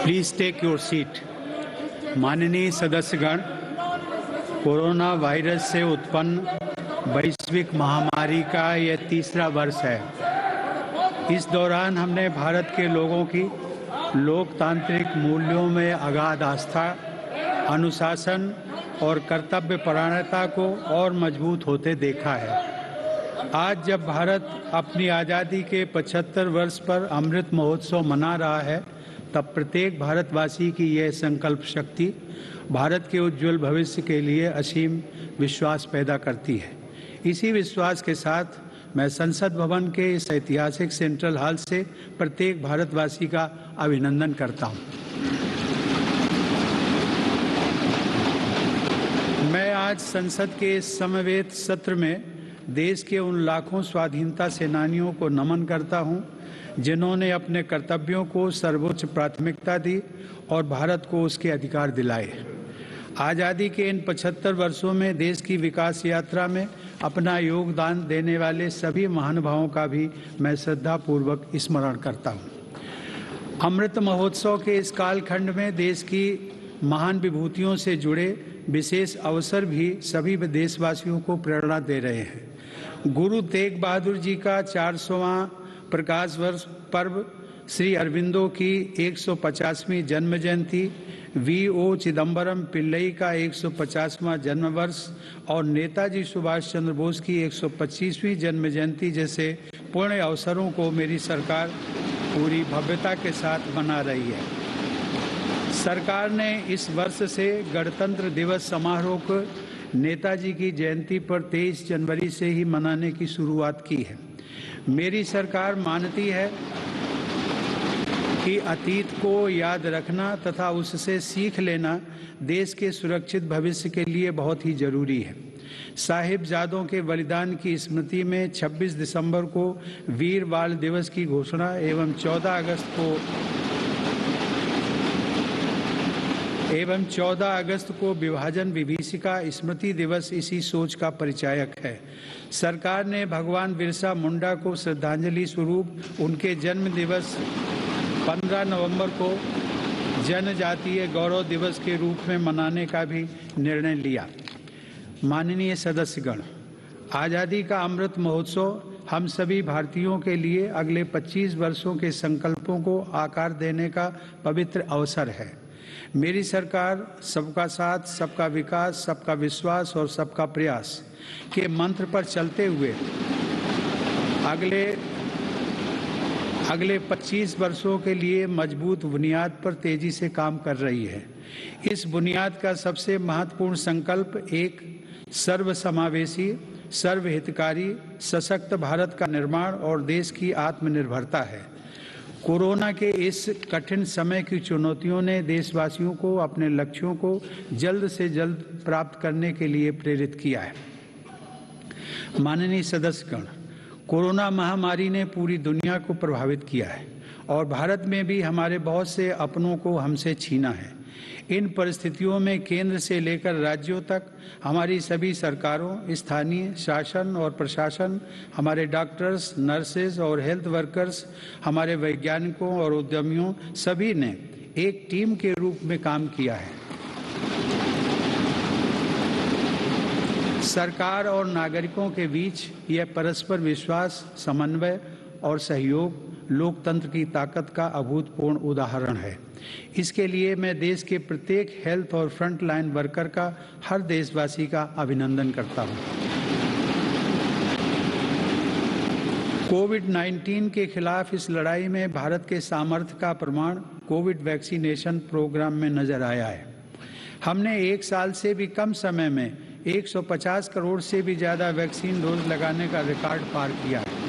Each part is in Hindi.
Please take your seat. माननीय सदस्यगण, कोरोना वायरस से उत्पन्न वैश्विक महामारी का यह तीसरा वर्ष है। इस दौरान हमने भारत के लोगों की लोकतांत्रिक मूल्यों में अगाध आस्था, अनुशासन और कर्तव्यपरायणता को और मजबूत होते देखा है। आज जब भारत अपनी आज़ादी के 75 वर्ष पर अमृत महोत्सव मना रहा है, तब प्रत्येक भारतवासी की यह संकल्प शक्ति भारत के उज्जवल भविष्य के लिए असीम विश्वास पैदा करती है। इसी विश्वास के साथ मैं संसद भवन के इस ऐतिहासिक सेंट्रल हॉल से प्रत्येक भारतवासी का अभिनंदन करता हूं। मैं आज संसद के इस समवेत सत्र में देश के उन लाखों स्वाधीनता सेनानियों को नमन करता हूं, जिन्होंने अपने कर्तव्यों को सर्वोच्च प्राथमिकता दी और भारत को उसके अधिकार दिलाए। आज़ादी के इन 75 वर्षों में देश की विकास यात्रा में अपना योगदान देने वाले सभी महानुभावों का भी मैं श्रद्धापूर्वक स्मरण करता हूँ। अमृत महोत्सव के इस कालखंड में देश की महान विभूतियों से जुड़े विशेष अवसर भी सभी देशवासियों को प्रेरणा दे रहे हैं। गुरु तेग बहादुर जी का 400वां प्रकाश वर्ष पर्व, श्री अरविंदो की 150वीं जन्म जयंती, V.O. चिदम्बरम पिल्लई का 150वां जन्म वर्ष और नेताजी सुभाष चंद्र बोस की 125वीं जन्म जयंती जैसे पुण्य अवसरों को मेरी सरकार पूरी भव्यता के साथ मना रही है। सरकार ने इस वर्ष से गणतंत्र दिवस समारोह को नेताजी की जयंती पर 23 जनवरी से ही मनाने की शुरुआत की है। मेरी सरकार मानती है कि अतीत को याद रखना तथा उससे सीख लेना देश के सुरक्षित भविष्य के लिए बहुत ही जरूरी है। साहिबजादों के बलिदान की स्मृति में 26 दिसंबर को वीर बाल दिवस की घोषणा एवं 14 अगस्त को विभाजन विभीषिका स्मृति दिवस इसी सोच का परिचायक है। सरकार ने भगवान बिरसा मुंडा को श्रद्धांजलि स्वरूप उनके जन्म दिवस 15 नवंबर को जनजातीय गौरव दिवस के रूप में मनाने का भी निर्णय लिया। माननीय सदस्यगण, आज़ादी का अमृत महोत्सव हम सभी भारतीयों के लिए अगले 25 वर्षों के संकल्पों को आकार देने का पवित्र अवसर है। मेरी सरकार सबका साथ, सबका विकास, सबका विश्वास और सबका प्रयास के मंत्र पर चलते हुए अगले 25 वर्षों के लिए मजबूत बुनियाद पर तेजी से काम कर रही है। इस बुनियाद का सबसे महत्वपूर्ण संकल्प एक सर्वसमावेशी, सर्वहितकारी, सशक्त भारत का निर्माण और देश की आत्मनिर्भरता है। कोरोना के इस कठिन समय की चुनौतियों ने देशवासियों को अपने लक्ष्यों को जल्द से जल्द प्राप्त करने के लिए प्रेरित किया है। माननीय सदस्यगण, कोरोना महामारी ने पूरी दुनिया को प्रभावित किया है और भारत में भी हमारे बहुत से अपनों को हमसे छीना है। इन परिस्थितियों में केंद्र से लेकर राज्यों तक हमारी सभी सरकारों, स्थानीय शासन और प्रशासन, हमारे डॉक्टर्स, नर्सेज और हेल्थ वर्कर्स, हमारे वैज्ञानिकों और उद्यमियों सभी ने एक टीम के रूप में काम किया है। सरकार और नागरिकों के बीच यह परस्पर विश्वास, समन्वय और सहयोग लोकतंत्र की ताकत का अभूतपूर्व उदाहरण है। इसके लिए मैं देश के प्रत्येक हेल्थ और फ्रंट लाइन वर्कर का, हर देशवासी का अभिनंदन करता हूं। कोविड-19 के खिलाफ इस लड़ाई में भारत के सामर्थ्य का प्रमाण कोविड वैक्सीनेशन प्रोग्राम में नजर आया है। हमने 1 साल से भी कम समय में 150 करोड़ से भी ज्यादा वैक्सीन डोज लगाने का रिकॉर्ड पार किया है।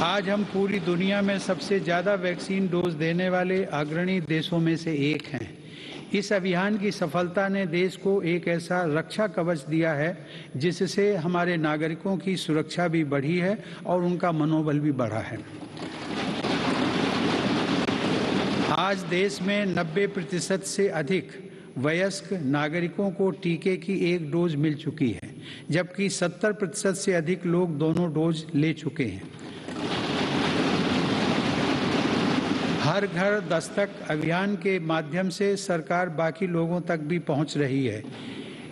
आज हम पूरी दुनिया में सबसे ज्यादा वैक्सीन डोज देने वाले अग्रणी देशों में से एक हैं। इस अभियान की सफलता ने देश को एक ऐसा रक्षा कवच दिया है जिससे हमारे नागरिकों की सुरक्षा भी बढ़ी है और उनका मनोबल भी बढ़ा है। आज देश में 90% से अधिक वयस्क नागरिकों को टीके की 1 डोज मिल चुकी है, जबकि 70% से अधिक लोग दोनों डोज ले चुके हैं। हर घर दस्तक अभियान के माध्यम से सरकार बाकी लोगों तक भी पहुंच रही है।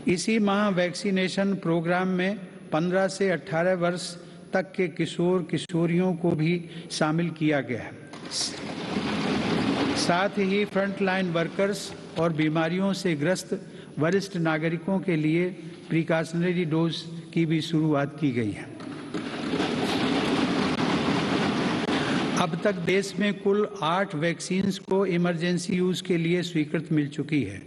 इसी माह वैक्सीनेशन प्रोग्राम में 15 से 18 वर्ष तक के किशोर किशोरियों को भी शामिल किया गया है। साथ ही फ्रंटलाइन वर्कर्स और बीमारियों से ग्रस्त वरिष्ठ नागरिकों के लिए प्रिकॉशनरी डोज की भी शुरुआत की गई है। अब तक देश में कुल 8 वैक्सीन्स को इमरजेंसी यूज के लिए स्वीकृत मिल चुकी है।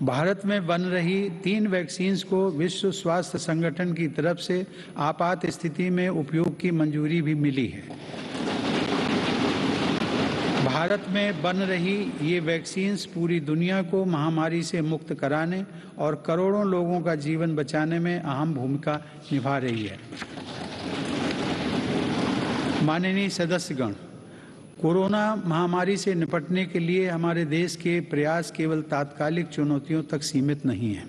भारत में बन रही 3 वैक्सीन्स को विश्व स्वास्थ्य संगठन की तरफ से आपात स्थिति में उपयोग की मंजूरी भी मिली है। भारत में बन रही ये वैक्सीन्स पूरी दुनिया को महामारी से मुक्त कराने और करोड़ों लोगों का जीवन बचाने में अहम भूमिका निभा रही है। माननीय सदस्यगण, कोरोना महामारी से निपटने के लिए हमारे देश के प्रयास केवल तात्कालिक चुनौतियों तक सीमित नहीं हैं।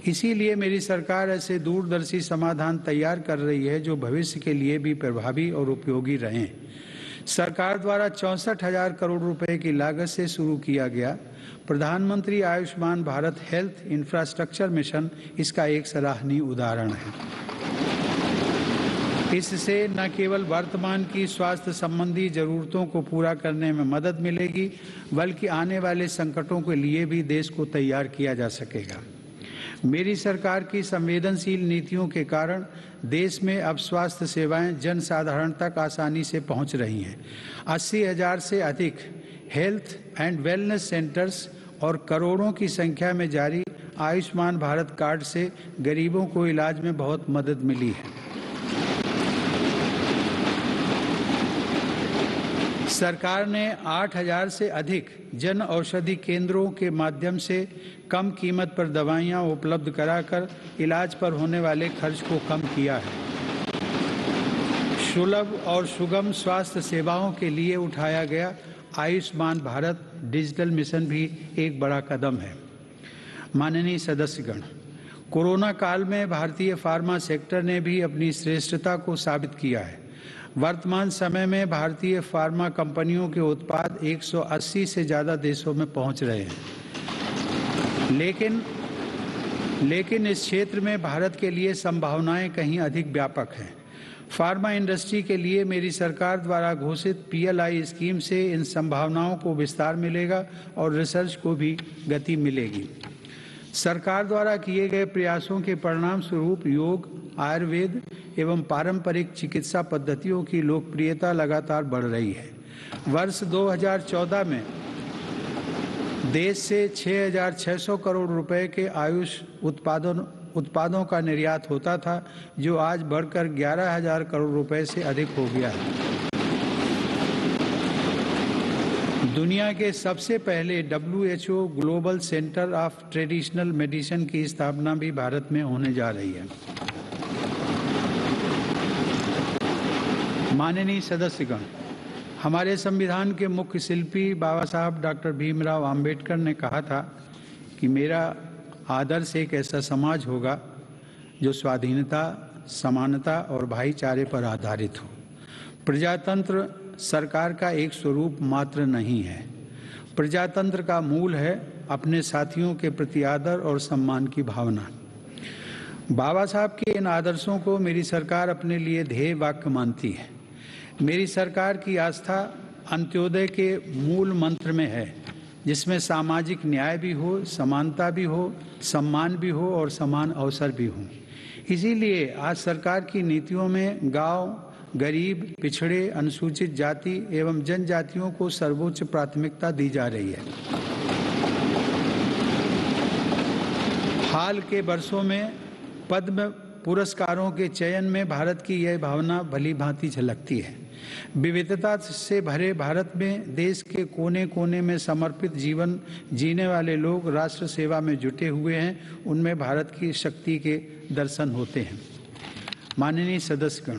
इसीलिए मेरी सरकार ऐसे दूरदर्शी समाधान तैयार कर रही है जो भविष्य के लिए भी प्रभावी और उपयोगी रहें। सरकार द्वारा 64,000 करोड़ रुपए की लागत से शुरू किया गया प्रधानमंत्री Ayushman Bharat health infrastructure mission इसका एक सराहनीय उदाहरण है। इससे न केवल वर्तमान की स्वास्थ्य संबंधी जरूरतों को पूरा करने में मदद मिलेगी, बल्कि आने वाले संकटों के लिए भी देश को तैयार किया जा सकेगा। मेरी सरकार की संवेदनशील नीतियों के कारण देश में अब स्वास्थ्य सेवाएं जन साधारण तक आसानी से पहुंच रही हैं। 80,000 से अधिक हेल्थ एंड वेलनेस सेंटर्स और करोड़ों की संख्या में जारी आयुष्मान भारत कार्ड से गरीबों को इलाज में बहुत मदद मिली है। सरकार ने 8,000 से अधिक जन औषधि केंद्रों के माध्यम से कम कीमत पर दवाइयां उपलब्ध कराकर इलाज पर होने वाले खर्च को कम किया है। सुलभ और सुगम स्वास्थ्य सेवाओं के लिए उठाया गया आयुष्मान भारत डिजिटल मिशन भी एक बड़ा कदम है। माननीय सदस्यगण, कोरोना काल में भारतीय फार्मा सेक्टर ने भी अपनी श्रेष्ठता को साबित किया है। वर्तमान समय में भारतीय फार्मा कंपनियों के उत्पाद 180 से ज़्यादा देशों में पहुंच रहे हैं। लेकिन इस क्षेत्र में भारत के लिए संभावनाएं कहीं अधिक व्यापक हैं। फार्मा इंडस्ट्री के लिए मेरी सरकार द्वारा घोषित PLI स्कीम से इन संभावनाओं को विस्तार मिलेगा और रिसर्च को भी गति मिलेगी। सरकार द्वारा किए गए प्रयासों के परिणाम स्वरूप योग, आयुर्वेद एवं पारंपरिक चिकित्सा पद्धतियों की लोकप्रियता लगातार बढ़ रही है। वर्ष 2014 में देश से 6,600 करोड़ रुपए के आयुष उत्पादों का निर्यात होता था, जो आज बढ़कर 11,000 करोड़ रुपए से अधिक हो गया है। दुनिया के सबसे पहले WHO global centre of traditional medicine की स्थापना भी भारत में होने जा रही है। माननीय सदस्यगण, हमारे संविधान के मुख्य शिल्पी बाबा साहब डॉक्टर भीमराव अंबेडकर ने कहा था कि मेरा आदर्श एक ऐसा समाज होगा जो स्वाधीनता, समानता और भाईचारे पर आधारित हो। प्रजातंत्र सरकार का एक स्वरूप मात्र नहीं है। प्रजातंत्र का मूल है अपने साथियों के प्रति आदर और सम्मान की भावना। बाबा साहब के इन आदर्शों को मेरी सरकार अपने लिए ध्येय वाक्य मानती है। मेरी सरकार की आस्था अंत्योदय के मूल मंत्र में है, जिसमें सामाजिक न्याय भी हो, समानता भी हो, सम्मान भी हो और समान अवसर भी हो। इसीलिए आज सरकार की नीतियों में गांव, गरीब, पिछड़े, अनुसूचित जाति एवं जनजातियों को सर्वोच्च प्राथमिकता दी जा रही है। हाल के वर्षों में पद्म पुरस्कारों के चयन में भारत की यह भावना भली भांति झलकती है। विविधता से भरे भारत में देश के कोने कोने में समर्पित जीवन जीने वाले लोग राष्ट्र सेवा में जुटे हुए हैं। उनमें भारत की शक्ति के दर्शन होते हैं। माननीय सदस्यगण,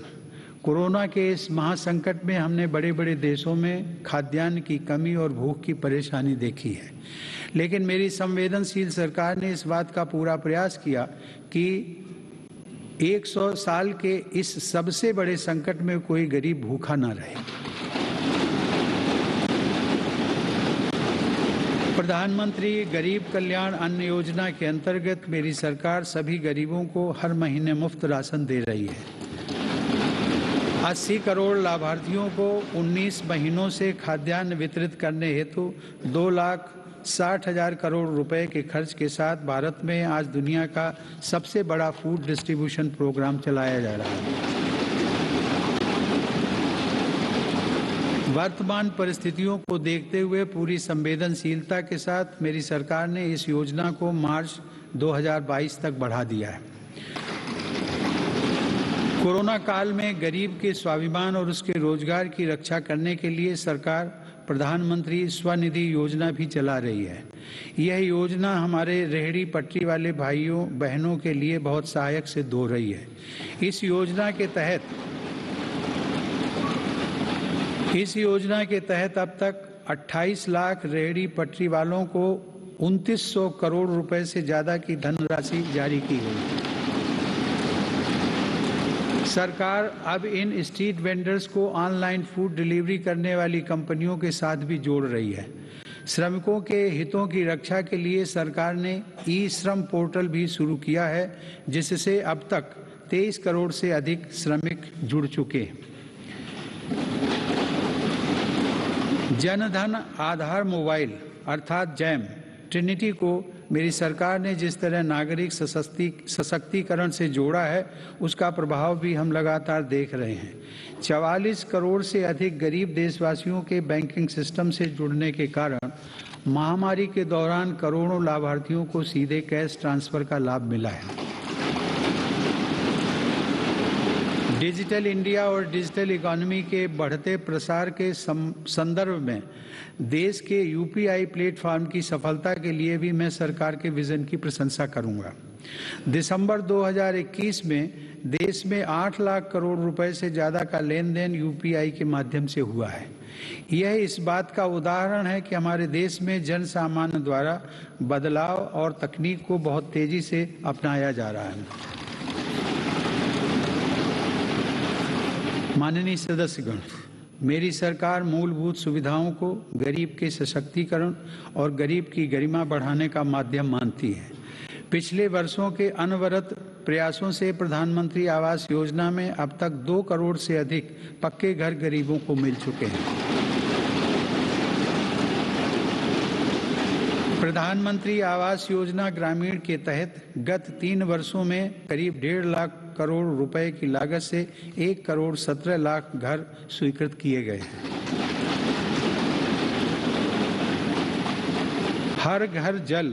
कोरोना के इस महासंकट में हमने बड़े बड़े देशों में खाद्यान्न की कमी और भूख की परेशानी देखी है, लेकिन मेरी संवेदनशील सरकार ने इस बात का पूरा प्रयास किया कि 100 साल के इस सबसे बड़े संकट में कोई गरीब भूखा ना रहे। प्रधानमंत्री गरीब कल्याण अन्न योजना के अंतर्गत मेरी सरकार सभी गरीबों को हर महीने मुफ्त राशन दे रही है। 80 करोड़ लाभार्थियों को 19 महीनों से खाद्यान्न वितरित करने हेतु 2,60,000 करोड़ रुपए के खर्च के साथ भारत में आज दुनिया का सबसे बड़ा फूड डिस्ट्रीब्यूशन प्रोग्राम चलाया जा रहा है। वर्तमान परिस्थितियों को देखते हुए पूरी संवेदनशीलता के साथ मेरी सरकार ने इस योजना को मार्च 2022 तक बढ़ा दिया है। कोरोना काल में गरीब के स्वाभिमान और उसके रोजगार की रक्षा करने के लिए सरकार प्रधानमंत्री स्वनिधि योजना भी चला रही है। यह योजना हमारे रेहड़ी पटरी वाले भाइयों बहनों के लिए बहुत सहायक सिद्ध हो रही है। इस योजना के तहत अब तक 28 लाख रेहड़ी पटरी वालों को 2900 करोड़ रुपए से ज्यादा की धनराशि जारी की गई है। सरकार अब इन स्ट्रीट वेंडर्स को ऑनलाइन फूड डिलीवरी करने वाली कंपनियों के साथ भी जोड़ रही है। श्रमिकों के हितों की रक्षा के लिए सरकार ने ई श्रम पोर्टल भी शुरू किया है, जिससे अब तक 23 करोड़ से अधिक श्रमिक जुड़ चुके हैं। जनधन आधार मोबाइल अर्थात जैम ट्रिनिटी को मेरी सरकार ने जिस तरह नागरिक सशक्तिकरण से जोड़ा है, उसका प्रभाव भी हम लगातार देख रहे हैं। 44 करोड़ से अधिक गरीब देशवासियों के बैंकिंग सिस्टम से जुड़ने के कारण महामारी के दौरान करोड़ों लाभार्थियों को सीधे कैश ट्रांसफर का लाभ मिला है। डिजिटल इंडिया और डिजिटल इकोनॉमी के बढ़ते प्रसार के संदर्भ में देश के यूपीआई प्लेटफॉर्म की सफलता के लिए भी मैं सरकार के विजन की प्रशंसा करूंगा। दिसंबर 2021 में देश में 8 लाख करोड़ रुपए से ज्यादा का लेन देन यूपीआई के माध्यम से हुआ है। यह इस बात का उदाहरण है कि हमारे देश में जन सामान्य द्वारा बदलाव और तकनीक को बहुत तेजी से अपनाया जा रहा है। माननीय सदस्यगण, मेरी सरकार मूलभूत सुविधाओं को गरीब के सशक्तिकरण और गरीब की गरिमा बढ़ाने का माध्यम मानती है। पिछले वर्षों के अनवरत प्रयासों से प्रधानमंत्री आवास योजना में अब तक 2 करोड़ से अधिक पक्के घर गरीबों को मिल चुके हैं। प्रधानमंत्री आवास योजना ग्रामीण के तहत गत 3 वर्षों में करीब 1.5 लाख करोड़ रुपए की लागत से 1 करोड़ 17 लाख घर स्वीकृत किए गए हैं। हर घर जल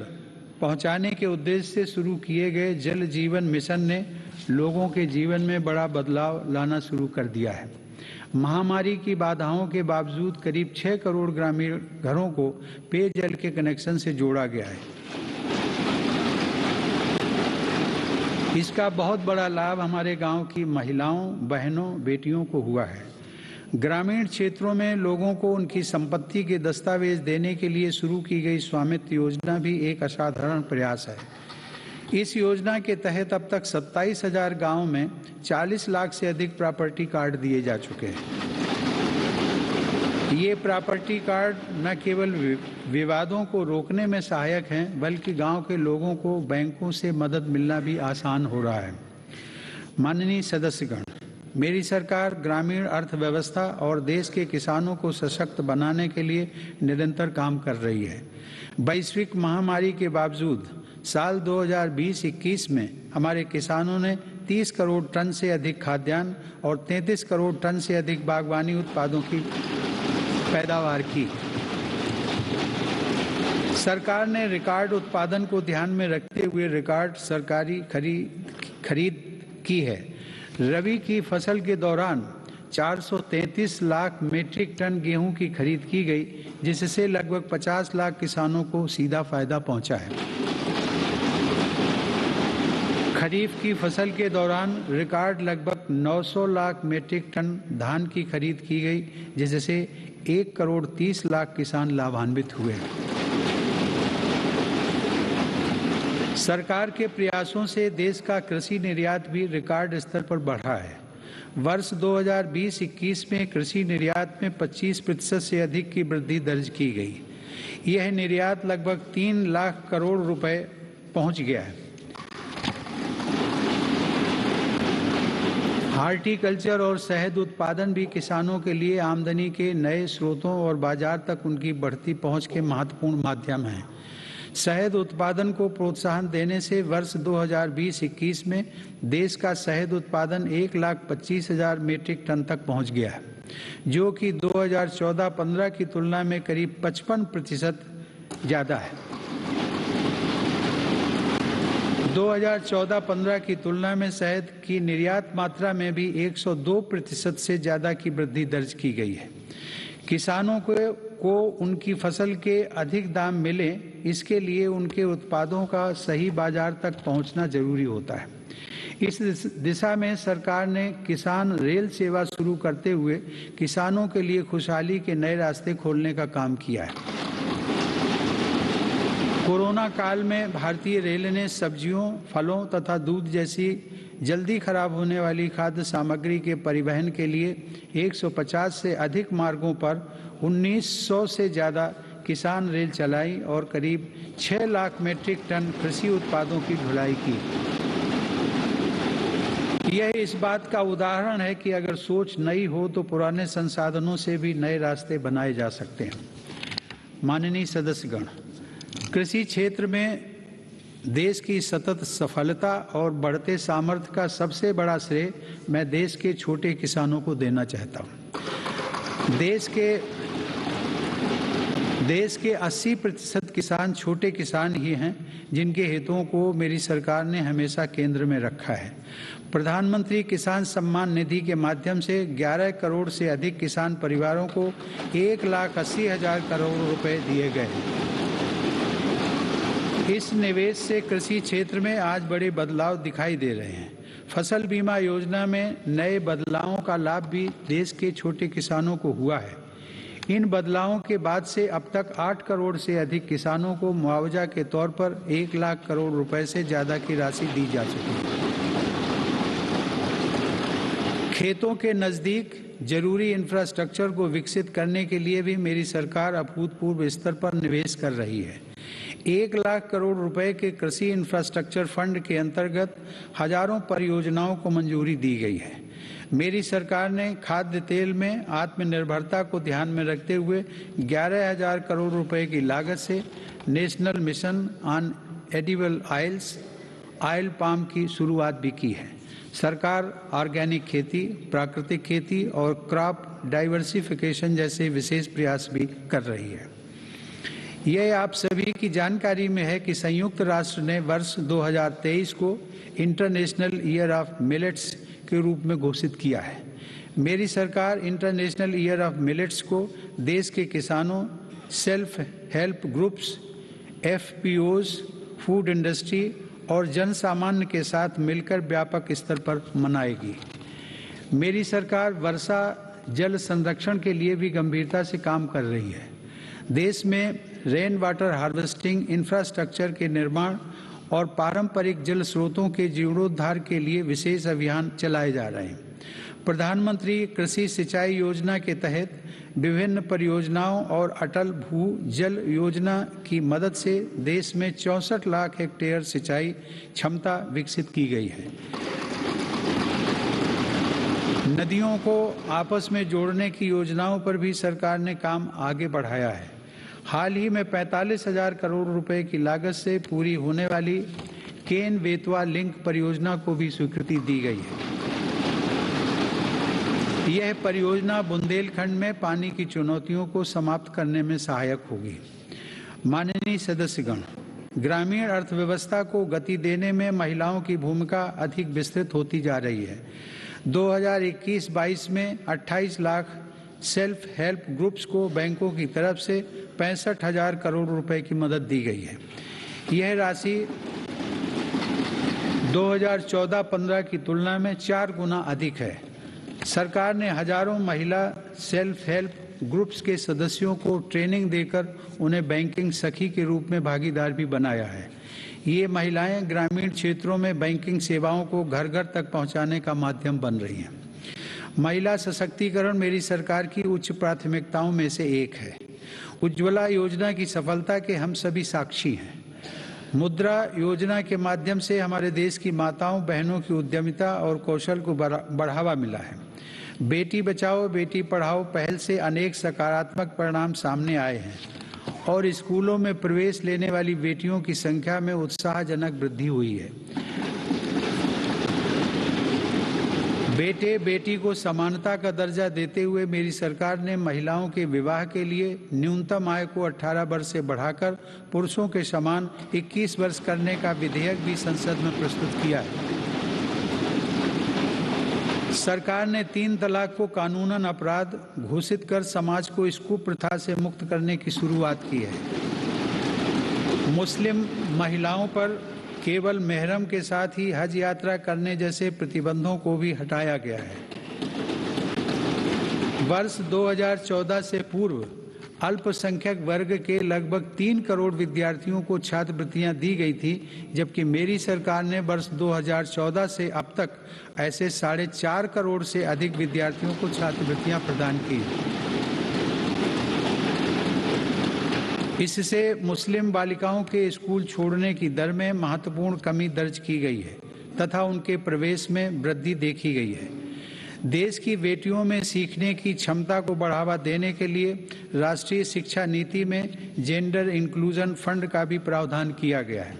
पहुंचाने के उद्देश्य से शुरू किए गए जल जीवन मिशन ने लोगों के जीवन में बड़ा बदलाव लाना शुरू कर दिया है। महामारी की बाधाओं के बावजूद करीब 6 करोड़ ग्रामीण घरों को पेयजल के कनेक्शन से जोड़ा गया है। इसका बहुत बड़ा लाभ हमारे गांव की महिलाओं, बहनों, बेटियों को हुआ है। ग्रामीण क्षेत्रों में लोगों को उनकी संपत्ति के दस्तावेज देने के लिए शुरू की गई स्वामित्व योजना भी एक असाधारण प्रयास है। इस योजना के तहत अब तक 27,000 गांवों में 40 लाख से अधिक प्रॉपर्टी कार्ड दिए जा चुके हैं। ये प्रॉपर्टी कार्ड न केवल विवादों को रोकने में सहायक हैं, बल्कि गांव के लोगों को बैंकों से मदद मिलना भी आसान हो रहा है। माननीय सदस्यगण, मेरी सरकार ग्रामीण अर्थव्यवस्था और देश के किसानों को सशक्त बनाने के लिए निरंतर काम कर रही है। वैश्विक महामारी के बावजूद साल 2020-21 में हमारे किसानों ने 30 करोड़ टन से अधिक खाद्यान्न और 33 करोड़ टन से अधिक बागवानी उत्पादों की पैदावार की। सरकार ने रिकॉर्ड उत्पादन को ध्यान में रखते हुए रिकॉर्ड सरकारी खरीद की है। रबी की फसल के दौरान 433 लाख मीट्रिक टन गेहूं की खरीद की गई, जिससे लगभग 50 लाख किसानों को सीधा फायदा पहुंचा है। खरीफ की फसल के दौरान रिकॉर्ड लगभग 900 लाख मीट्रिक टन धान की खरीद की गई, जिससे 1 करोड़ 30 लाख किसान लाभान्वित हुए। सरकार के प्रयासों से देश का कृषि निर्यात भी रिकॉर्ड स्तर पर बढ़ा है। वर्ष 2020-21 में कृषि निर्यात में 25% से अधिक की वृद्धि दर्ज की गई। यह निर्यात लगभग 3 लाख करोड़ रुपए पहुंच गया है। हॉर्टिकल्चर और शहद उत्पादन भी किसानों के लिए आमदनी के नए स्रोतों और बाजार तक उनकी बढ़ती पहुंच के महत्वपूर्ण माध्यम हैं। शहद उत्पादन को प्रोत्साहन देने से वर्ष 2020-21 में देश का शहद उत्पादन 1,25,000 मीट्रिक टन तक पहुंच गया है, जो कि 2014-15 की तुलना में करीब 55% ज़्यादा है। 2014-15 की तुलना में शहद की निर्यात मात्रा में भी 102% से ज़्यादा की वृद्धि दर्ज की गई है। किसानों को उनकी फसल के अधिक दाम मिले, इसके लिए उनके उत्पादों का सही बाजार तक पहुंचना जरूरी होता है। इस दिशा में सरकार ने किसान रेल सेवा शुरू करते हुए किसानों के लिए खुशहाली के नए रास्ते खोलने का काम किया है। कोरोना काल में भारतीय रेल ने सब्जियों, फलों तथा दूध जैसी जल्दी खराब होने वाली खाद्य सामग्री के परिवहन के लिए 150 से अधिक मार्गों पर 1900 से ज़्यादा किसान रेल चलाई और करीब 6 लाख मीट्रिक टन कृषि उत्पादों की ढुलाई की। यह इस बात का उदाहरण है कि अगर सोच नई हो तो पुराने संसाधनों से भी नए रास्ते बनाए जा सकते हैं। माननीय सदस्यगण, कृषि क्षेत्र में देश की सतत सफलता और बढ़ते सामर्थ्य का सबसे बड़ा श्रेय मैं देश के छोटे किसानों को देना चाहता हूँ। देश के 80% किसान छोटे किसान ही हैं, जिनके हितों को मेरी सरकार ने हमेशा केंद्र में रखा है। प्रधानमंत्री किसान सम्मान निधि के माध्यम से 11 करोड़ से अधिक किसान परिवारों को 1,80,000 करोड़ रुपए दिए गए। इस निवेश से कृषि क्षेत्र में आज बड़े बदलाव दिखाई दे रहे हैं। फसल बीमा योजना में नए बदलावों का लाभ भी देश के छोटे किसानों को हुआ है। इन बदलावों के बाद से अब तक 8 करोड़ से अधिक किसानों को मुआवजा के तौर पर 1 लाख करोड़ रुपए से ज़्यादा की राशि दी जा चुकी है। खेतों के नज़दीक जरूरी इंफ्रास्ट्रक्चर को विकसित करने के लिए भी मेरी सरकार अभूतपूर्व स्तर पर निवेश कर रही है। 1 लाख करोड़ रुपए के कृषि इंफ्रास्ट्रक्चर फंड के अंतर्गत हजारों परियोजनाओं को मंजूरी दी गई है। मेरी सरकार ने खाद्य तेल में आत्मनिर्भरता को ध्यान में रखते हुए 11,000 करोड़ रुपए की लागत से national mission on edible oils oil palm की शुरुआत भी की है। सरकार ऑर्गेनिक खेती, प्राकृतिक खेती और क्रॉप डाइवर्सिफिकेशन जैसे विशेष प्रयास भी कर रही है। यह आप सभी की जानकारी में है कि संयुक्त राष्ट्र ने वर्ष 2023 को इंटरनेशनल ईयर ऑफ मिलेट्स के रूप में घोषित किया है। मेरी सरकार इंटरनेशनल ईयर ऑफ मिलेट्स को देश के किसानों, self help groups, FPOs, food industry और जन सामान्य के साथ मिलकर व्यापक स्तर पर मनाएगी। मेरी सरकार वर्षा जल संरक्षण के लिए भी गंभीरता से काम कर रही है। देश में रेन वाटर हार्वेस्टिंग इंफ्रास्ट्रक्चर के निर्माण और पारंपरिक जल स्रोतों के जीर्णोद्धार के लिए विशेष अभियान चलाए जा रहे हैं। प्रधानमंत्री कृषि सिंचाई योजना के तहत विभिन्न परियोजनाओं और अटल भू जल योजना की मदद से देश में 64 लाख हेक्टेयर सिंचाई क्षमता विकसित की गई है। नदियों को आपस में जोड़ने की योजनाओं पर भी सरकार ने काम आगे बढ़ाया है। हाल ही में 45,000 करोड़ रुपए की लागत से पूरी होने वाली केन बेतवा लिंक परियोजना को भी स्वीकृति दी गई है। यह परियोजना बुंदेलखंड में पानी की चुनौतियों को समाप्त करने में सहायक होगी। माननीय सदस्यगण, ग्रामीण अर्थव्यवस्था को गति देने में महिलाओं की भूमिका अधिक विस्तृत होती जा रही है। 2021-22 में 28 लाख सेल्फ हेल्प ग्रुप्स को बैंकों की तरफ से 65,000 करोड़ रुपए की मदद दी गई है। यह राशि 2014-15 की तुलना में 4 गुना अधिक है। सरकार ने हजारों महिला सेल्फ हेल्प ग्रुप्स के सदस्यों को ट्रेनिंग देकर उन्हें बैंकिंग सखी के रूप में भागीदार भी बनाया है। ये महिलाएं ग्रामीण क्षेत्रों में बैंकिंग सेवाओं को घर घर तक पहुंचाने का माध्यम बन रही हैं। महिला सशक्तिकरण मेरी सरकार की उच्च प्राथमिकताओं में से एक है। उज्ज्वला योजना की सफलता के हम सभी साक्षी हैं। मुद्रा योजना के माध्यम से हमारे देश की माताओं बहनों की उद्यमिता और कौशल को बढ़ावा मिला है। बेटी बचाओ बेटी पढ़ाओ पहल से अनेक सकारात्मक परिणाम सामने आए हैं और स्कूलों में प्रवेश लेने वाली बेटियों की संख्या में उत्साहजनक वृद्धि हुई है। बेटे बेटी को समानता का दर्जा देते हुए मेरी सरकार ने महिलाओं के विवाह के लिए न्यूनतम आय को 18 वर्ष से बढ़ाकर पुरुषों के समान 21 वर्ष करने का विधेयक भी संसद में प्रस्तुत किया है। सरकार ने 3 तलाक को कानूनन अपराध घोषित कर समाज को इस कुप्रथा से मुक्त करने की शुरुआत की है। मुस्लिम महिलाओं पर केवल मेहरम के साथ ही हज यात्रा करने जैसे प्रतिबंधों को भी हटाया गया है। वर्ष 2014 से पूर्व अल्पसंख्यक वर्ग के लगभग 3 करोड़ विद्यार्थियों को छात्रवृत्तियां दी गई थी, जबकि मेरी सरकार ने वर्ष 2014 से अब तक ऐसे 4.5 करोड़ से अधिक विद्यार्थियों को छात्रवृत्तियां प्रदान की। इससे मुस्लिम बालिकाओं के स्कूल छोड़ने की दर में महत्वपूर्ण कमी दर्ज की गई है तथा उनके प्रवेश में वृद्धि देखी गई है। देश की बेटियों में सीखने की क्षमता को बढ़ावा देने के लिए राष्ट्रीय शिक्षा नीति में जेंडर इंक्लूजन फंड का भी प्रावधान किया गया है।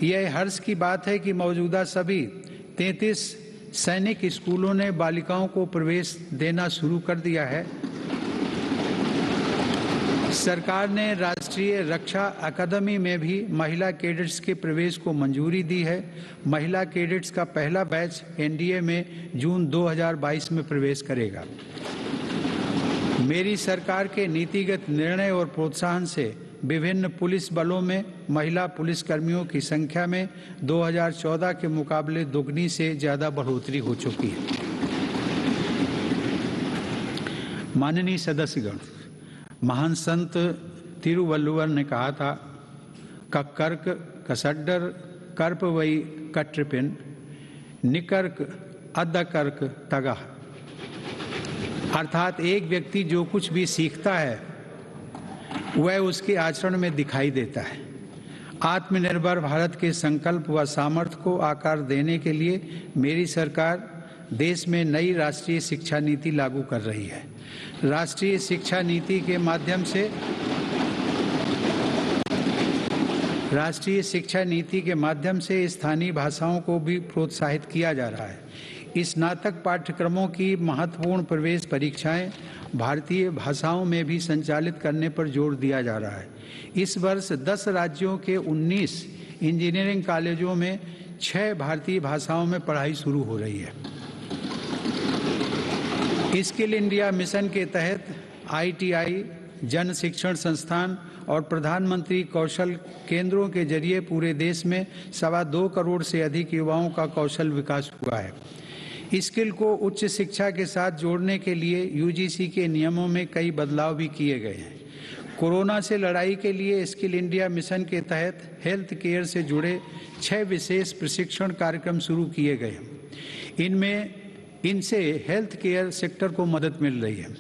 यह हर्ष की बात है कि मौजूदा सभी 33 सैनिक स्कूलों ने बालिकाओं को प्रवेश देना शुरू कर दिया है। सरकार ने राष्ट्रीय रक्षा अकादमी में भी महिला कैडेट्स के प्रवेश को मंजूरी दी है। महिला कैडेट्स का पहला बैच एनडीए में जून 2022 में प्रवेश करेगा। मेरी सरकार के नीतिगत निर्णय और प्रोत्साहन से विभिन्न पुलिस बलों में महिला पुलिसकर्मियों की संख्या में 2014 के मुकाबले दोगुनी से ज़्यादा बढ़ोतरी हो चुकी है। माननीय सदस्यगण, महान संत तिरुवल्लुवर ने कहा था, कक्कर्क कसड्डर कर्प वई कट्रपिन निकर्क अद्दकर्क तगा। अर्थात एक व्यक्ति जो कुछ भी सीखता है वह उसके आचरण में दिखाई देता है। आत्मनिर्भर भारत के संकल्प व सामर्थ्य को आकार देने के लिए मेरी सरकार देश में नई राष्ट्रीय शिक्षा नीति लागू कर रही है। राष्ट्रीय शिक्षा नीति के माध्यम से स्थानीय भाषाओं को भी प्रोत्साहित किया जा रहा है। स्नातक पाठ्यक्रमों की महत्वपूर्ण प्रवेश परीक्षाएं भारतीय भाषाओं में भी संचालित करने पर जोर दिया जा रहा है। इस वर्ष 10 राज्यों के 19 इंजीनियरिंग कॉलेजों में 6 भारतीय भाषाओं में पढ़ाई शुरू हो रही है। स्किल इंडिया मिशन के तहत आईटीआई, जन शिक्षण संस्थान और प्रधानमंत्री कौशल केंद्रों के जरिए पूरे देश में 2.25 करोड़ से अधिक युवाओं का कौशल विकास हुआ है। स्किल को उच्च शिक्षा के साथ जोड़ने के लिए यूजीसी के नियमों में कई बदलाव भी किए गए हैं। कोरोना से लड़ाई के लिए स्किल इंडिया मिशन के तहत हेल्थ केयर से जुड़े 6 विशेष प्रशिक्षण कार्यक्रम शुरू किए गए। इनसे हेल्थ केयर सेक्टर को मदद मिल रही है।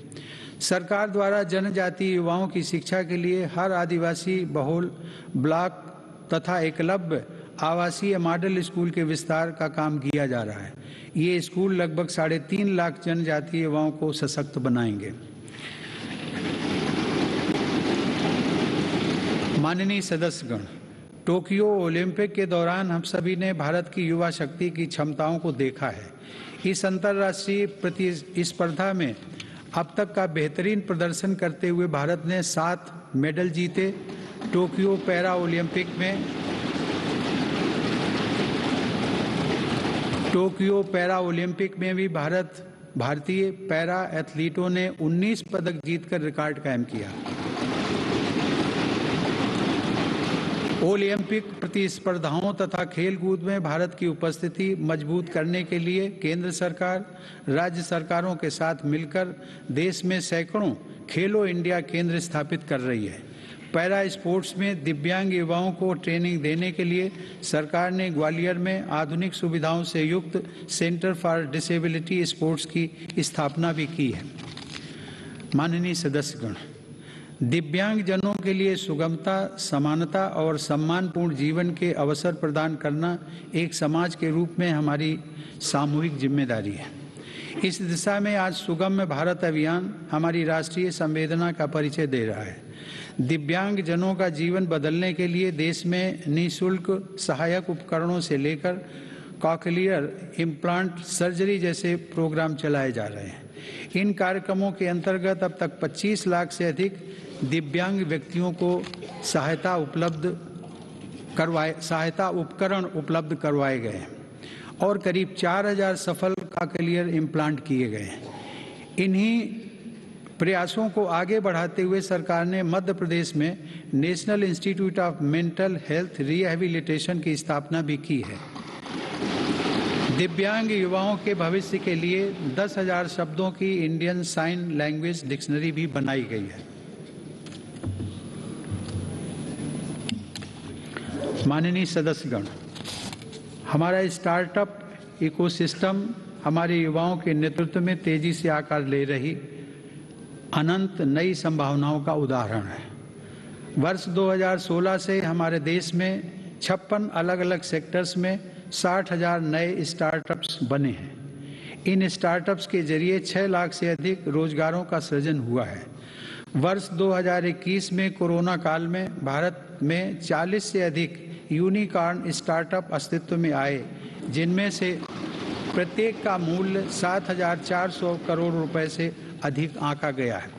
सरकार द्वारा जनजातीय युवाओं की शिक्षा के लिए हर आदिवासी बहुल ब्लॉक तथा एकलव्य आवासीय मॉडल स्कूल के विस्तार का काम किया जा रहा है। ये स्कूल लगभग 3.5 लाख जनजातीय युवाओं को सशक्त बनाएंगे। माननीय सदस्यगण, टोक्यो ओलंपिक के दौरान हम सभी ने भारत की युवा शक्ति की क्षमताओं को देखा है। इस अंतर्राष्ट्रीय प्रतिस्पर्धा में अब तक का बेहतरीन प्रदर्शन करते हुए भारत ने 7 मेडल जीते। टोक्यो पैरा ओलंपिक में भी भारतीय पैरा एथलीटों ने 19 पदक जीतकर रिकॉर्ड कायम किया। ओलंपिक प्रतिस्पर्धाओं तथा खेलकूद में भारत की उपस्थिति मजबूत करने के लिए केंद्र सरकार, राज्य सरकारों के साथ मिलकर देश में सैकड़ों खेलो इंडिया केंद्र स्थापित कर रही है। पैरा स्पोर्ट्स में दिव्यांग युवाओं को ट्रेनिंग देने के लिए सरकार ने ग्वालियर में आधुनिक सुविधाओं से युक्त सेंटर फॉर डिसेबिलिटी स्पोर्ट्स की स्थापना भी की है। माननीय सदस्यगण, दिव्यांग जनों के लिए सुगमता, समानता और सम्मानपूर्ण जीवन के अवसर प्रदान करना एक समाज के रूप में हमारी सामूहिक जिम्मेदारी है। इस दिशा में आज सुगम्य भारत अभियान हमारी राष्ट्रीय संवेदना का परिचय दे रहा है। दिव्यांग जनों का जीवन बदलने के लिए देश में निःशुल्क सहायक उपकरणों से लेकर कॉकलियर इम्प्लांट सर्जरी जैसे प्रोग्राम चलाए जा रहे हैं। इन कार्यक्रमों के अंतर्गत अब तक 25 लाख से अधिक दिव्यांग व्यक्तियों को सहायता उपकरण उपलब्ध करवाए गए हैं और करीब 4000 सफल कॉकलियर इम्प्लांट किए गए हैं। इन्हीं प्रयासों को आगे बढ़ाते हुए सरकार ने मध्य प्रदेश में national institute of mental health rehabilitation की स्थापना भी की है। दिव्यांग युवाओं के भविष्य के लिए 10,000 शब्दों की इंडियन साइन लैंग्वेज डिक्शनरी भी बनाई गई है। माननीय सदस्यगण, हमारा स्टार्टअप इकोसिस्टम हमारे युवाओं के नेतृत्व में तेजी से आकार ले रही अनंत नई संभावनाओं का उदाहरण है। वर्ष 2016 से हमारे देश में 56 अलग अलग सेक्टर्स में 60,000 नए स्टार्टअप्स बने हैं। इन स्टार्टअप्स के जरिए 6 लाख से अधिक रोजगारों का सृजन हुआ है। वर्ष 2021 में कोरोना काल में भारत में 40 से अधिक यूनिकॉर्न स्टार्टअप अस्तित्व में आए, जिनमें से प्रत्येक का मूल्य 7,400 करोड़ रुपए से अधिक आंका गया है।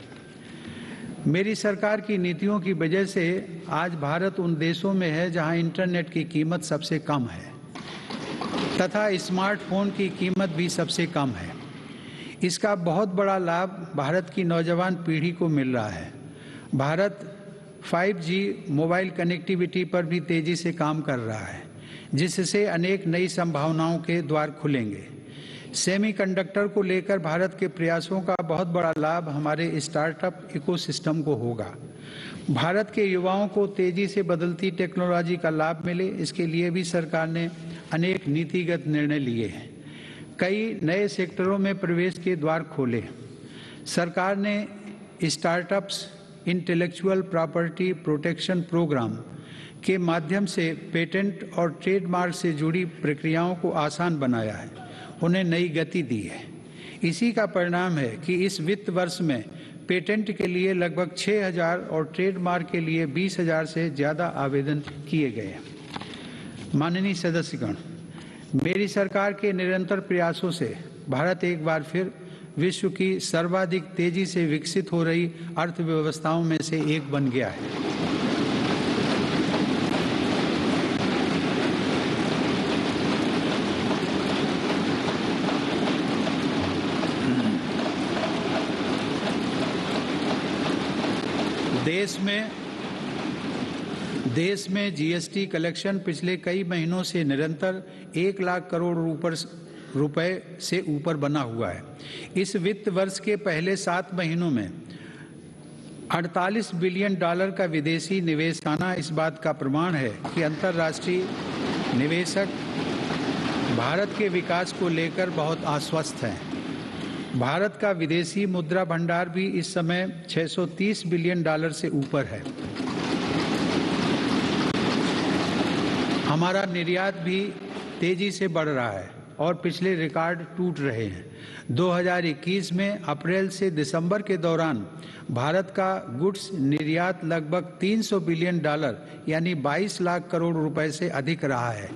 मेरी सरकार की नीतियों की वजह से आज भारत उन देशों में है जहां इंटरनेट की कीमत सबसे कम है तथा स्मार्टफोन की कीमत भी सबसे कम है। इसका बहुत बड़ा लाभ भारत की नौजवान पीढ़ी को मिल रहा है। भारत 5G मोबाइल कनेक्टिविटी पर भी तेजी से काम कर रहा है, जिससे अनेक नई संभावनाओं के द्वार खुलेंगे। सेमीकंडक्टर को लेकर भारत के प्रयासों का बहुत बड़ा लाभ हमारे स्टार्टअप इकोसिस्टम को होगा। भारत के युवाओं को तेजी से बदलती टेक्नोलॉजी का लाभ मिले, इसके लिए भी सरकार ने अनेक नीतिगत निर्णय लिए हैं। कई नए सेक्टरों में प्रवेश के द्वार खोले। सरकार ने startups intellectual property protection programme के माध्यम से पेटेंट और ट्रेडमार्क से जुड़ी प्रक्रियाओं को आसान बनाया है, उन्हें नई गति दी है। इसी का परिणाम है कि इस वित्त वर्ष में पेटेंट के लिए लगभग 6,000 और ट्रेडमार्क के लिए 20,000 से ज़्यादा आवेदन किए गए हैं। माननीय सदस्यगण, मेरी सरकार के निरंतर प्रयासों से भारत एक बार फिर विश्व की सर्वाधिक तेजी से विकसित हो रही अर्थव्यवस्थाओं में से एक बन गया है। देश में जीएसटी कलेक्शन पिछले कई महीनों से निरंतर 1 लाख करोड़ रुपए से ऊपर बना हुआ है। इस वित्त वर्ष के पहले 7 महीनों में 48 बिलियन डॉलर का विदेशी निवेश आना इस बात का प्रमाण है कि अंतर्राष्ट्रीय निवेशक भारत के विकास को लेकर बहुत आश्वस्त हैं। भारत का विदेशी मुद्रा भंडार भी इस समय 630 बिलियन डॉलर से ऊपर है। हमारा निर्यात भी तेजी से बढ़ रहा है और पिछले रिकॉर्ड टूट रहे हैं। 2021 में अप्रैल से दिसंबर के दौरान भारत का गुड्स निर्यात लगभग 300 बिलियन डॉलर यानी 22 लाख करोड़ रुपए से अधिक रहा है,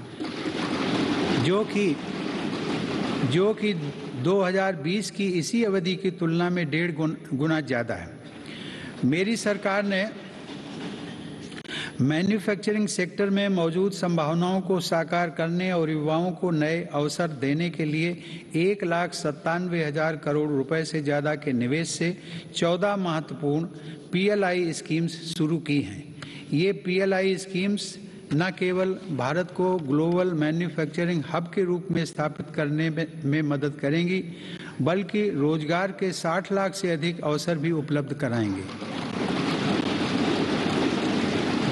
जो कि 2020 की इसी अवधि की तुलना में 1.5 गुना ज़्यादा है। मेरी सरकार ने मैन्युफैक्चरिंग सेक्टर में मौजूद संभावनाओं को साकार करने और युवाओं को नए अवसर देने के लिए 1,97,000 करोड़ रुपए से ज़्यादा के निवेश से 14 महत्वपूर्ण PLI स्कीम्स शुरू की हैं। ये PLI स्कीम्स न केवल भारत को ग्लोबल मैन्युफैक्चरिंग हब के रूप में स्थापित करने में मदद करेंगी, बल्कि रोजगार के 60 लाख से अधिक अवसर भी उपलब्ध कराएंगे।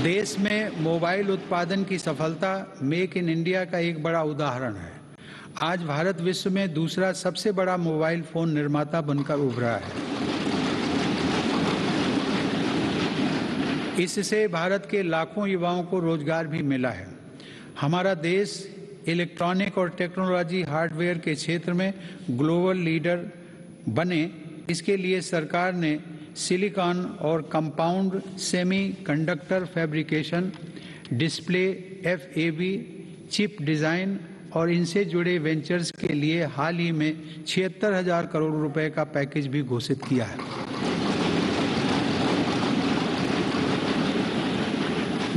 देश में मोबाइल उत्पादन की सफलता मेक इन इंडिया का एक बड़ा उदाहरण है। आज भारत विश्व में दूसरा सबसे बड़ा मोबाइल फोन निर्माता बनकर उभरा है। इससे भारत के लाखों युवाओं को रोजगार भी मिला है। हमारा देश इलेक्ट्रॉनिक और टेक्नोलॉजी हार्डवेयर के क्षेत्र में ग्लोबल लीडर बने, इसके लिए सरकार ने सिलिकॉन और compound semiconductor fabrication, display, FAB, chip design और इनसे जुड़े वेंचर्स के लिए हाल ही में 76,000 करोड़ रुपए का पैकेज भी घोषित किया है।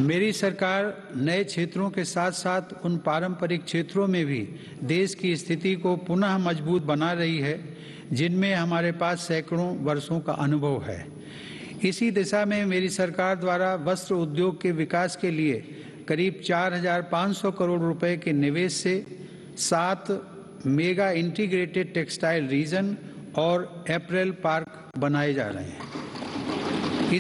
मेरी सरकार नए क्षेत्रों के साथ साथ उन पारंपरिक क्षेत्रों में भी देश की स्थिति को पुनः मजबूत बना रही है जिनमें हमारे पास सैकड़ों वर्षों का अनुभव है। इसी दिशा में मेरी सरकार द्वारा वस्त्र उद्योग के विकास के लिए करीब 4,500 करोड़ रुपए के निवेश से 7 मेगा इंटीग्रेटेड टेक्सटाइल रीजन और अपैरल पार्क बनाए जा रहे हैं।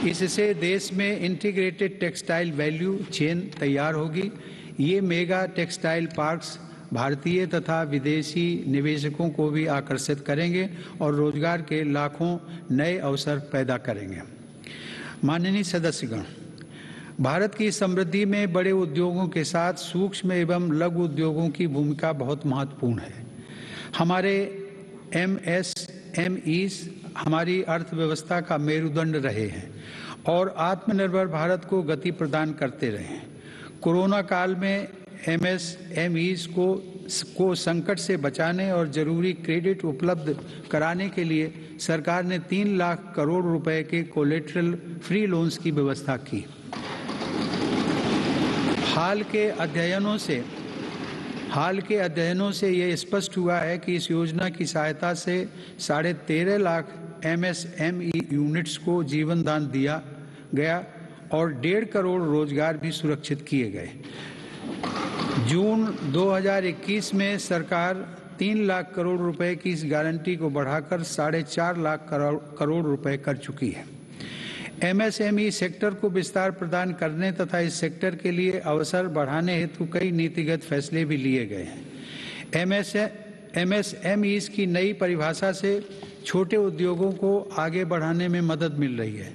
इससे देश में इंटीग्रेटेड टेक्सटाइल वैल्यू चेन तैयार होगी। ये मेगा टेक्सटाइल पार्क्स भारतीय तथा विदेशी निवेशकों को भी आकर्षित करेंगे और रोजगार के लाखों नए अवसर पैदा करेंगे। माननीय सदस्यगण, भारत की समृद्धि में बड़े उद्योगों के साथ सूक्ष्म एवं लघु उद्योगों की भूमिका बहुत महत्वपूर्ण है। हमारे MSMEs हमारी अर्थव्यवस्था का मेरुदंड रहे हैं और आत्मनिर्भर भारत को गति प्रदान करते रहे हैं। कोरोना काल में MSMEs को संकट से बचाने और जरूरी क्रेडिट उपलब्ध कराने के लिए सरकार ने 3 लाख करोड़ रुपए के कोलेटरल फ्री लोन्स की व्यवस्था की। हाल के अध्ययनों से ये स्पष्ट हुआ है कि इस योजना की सहायता से 13.5 लाख MSME यूनिट्स को जीवन दान दिया गया और 1.5 करोड़ रोजगार भी सुरक्षित किए गए। जून 2021 में सरकार 3 लाख करोड़ रुपए की इस गारंटी को बढ़ाकर 4.5 लाख करोड़ रुपए कर चुकी है। MSME सेक्टर को विस्तार प्रदान करने तथा इस सेक्टर के लिए अवसर बढ़ाने हेतु कई नीतिगत फैसले भी लिए गए हैं। MSMEs की नई परिभाषा से छोटे उद्योगों को आगे बढ़ाने में मदद मिल रही है।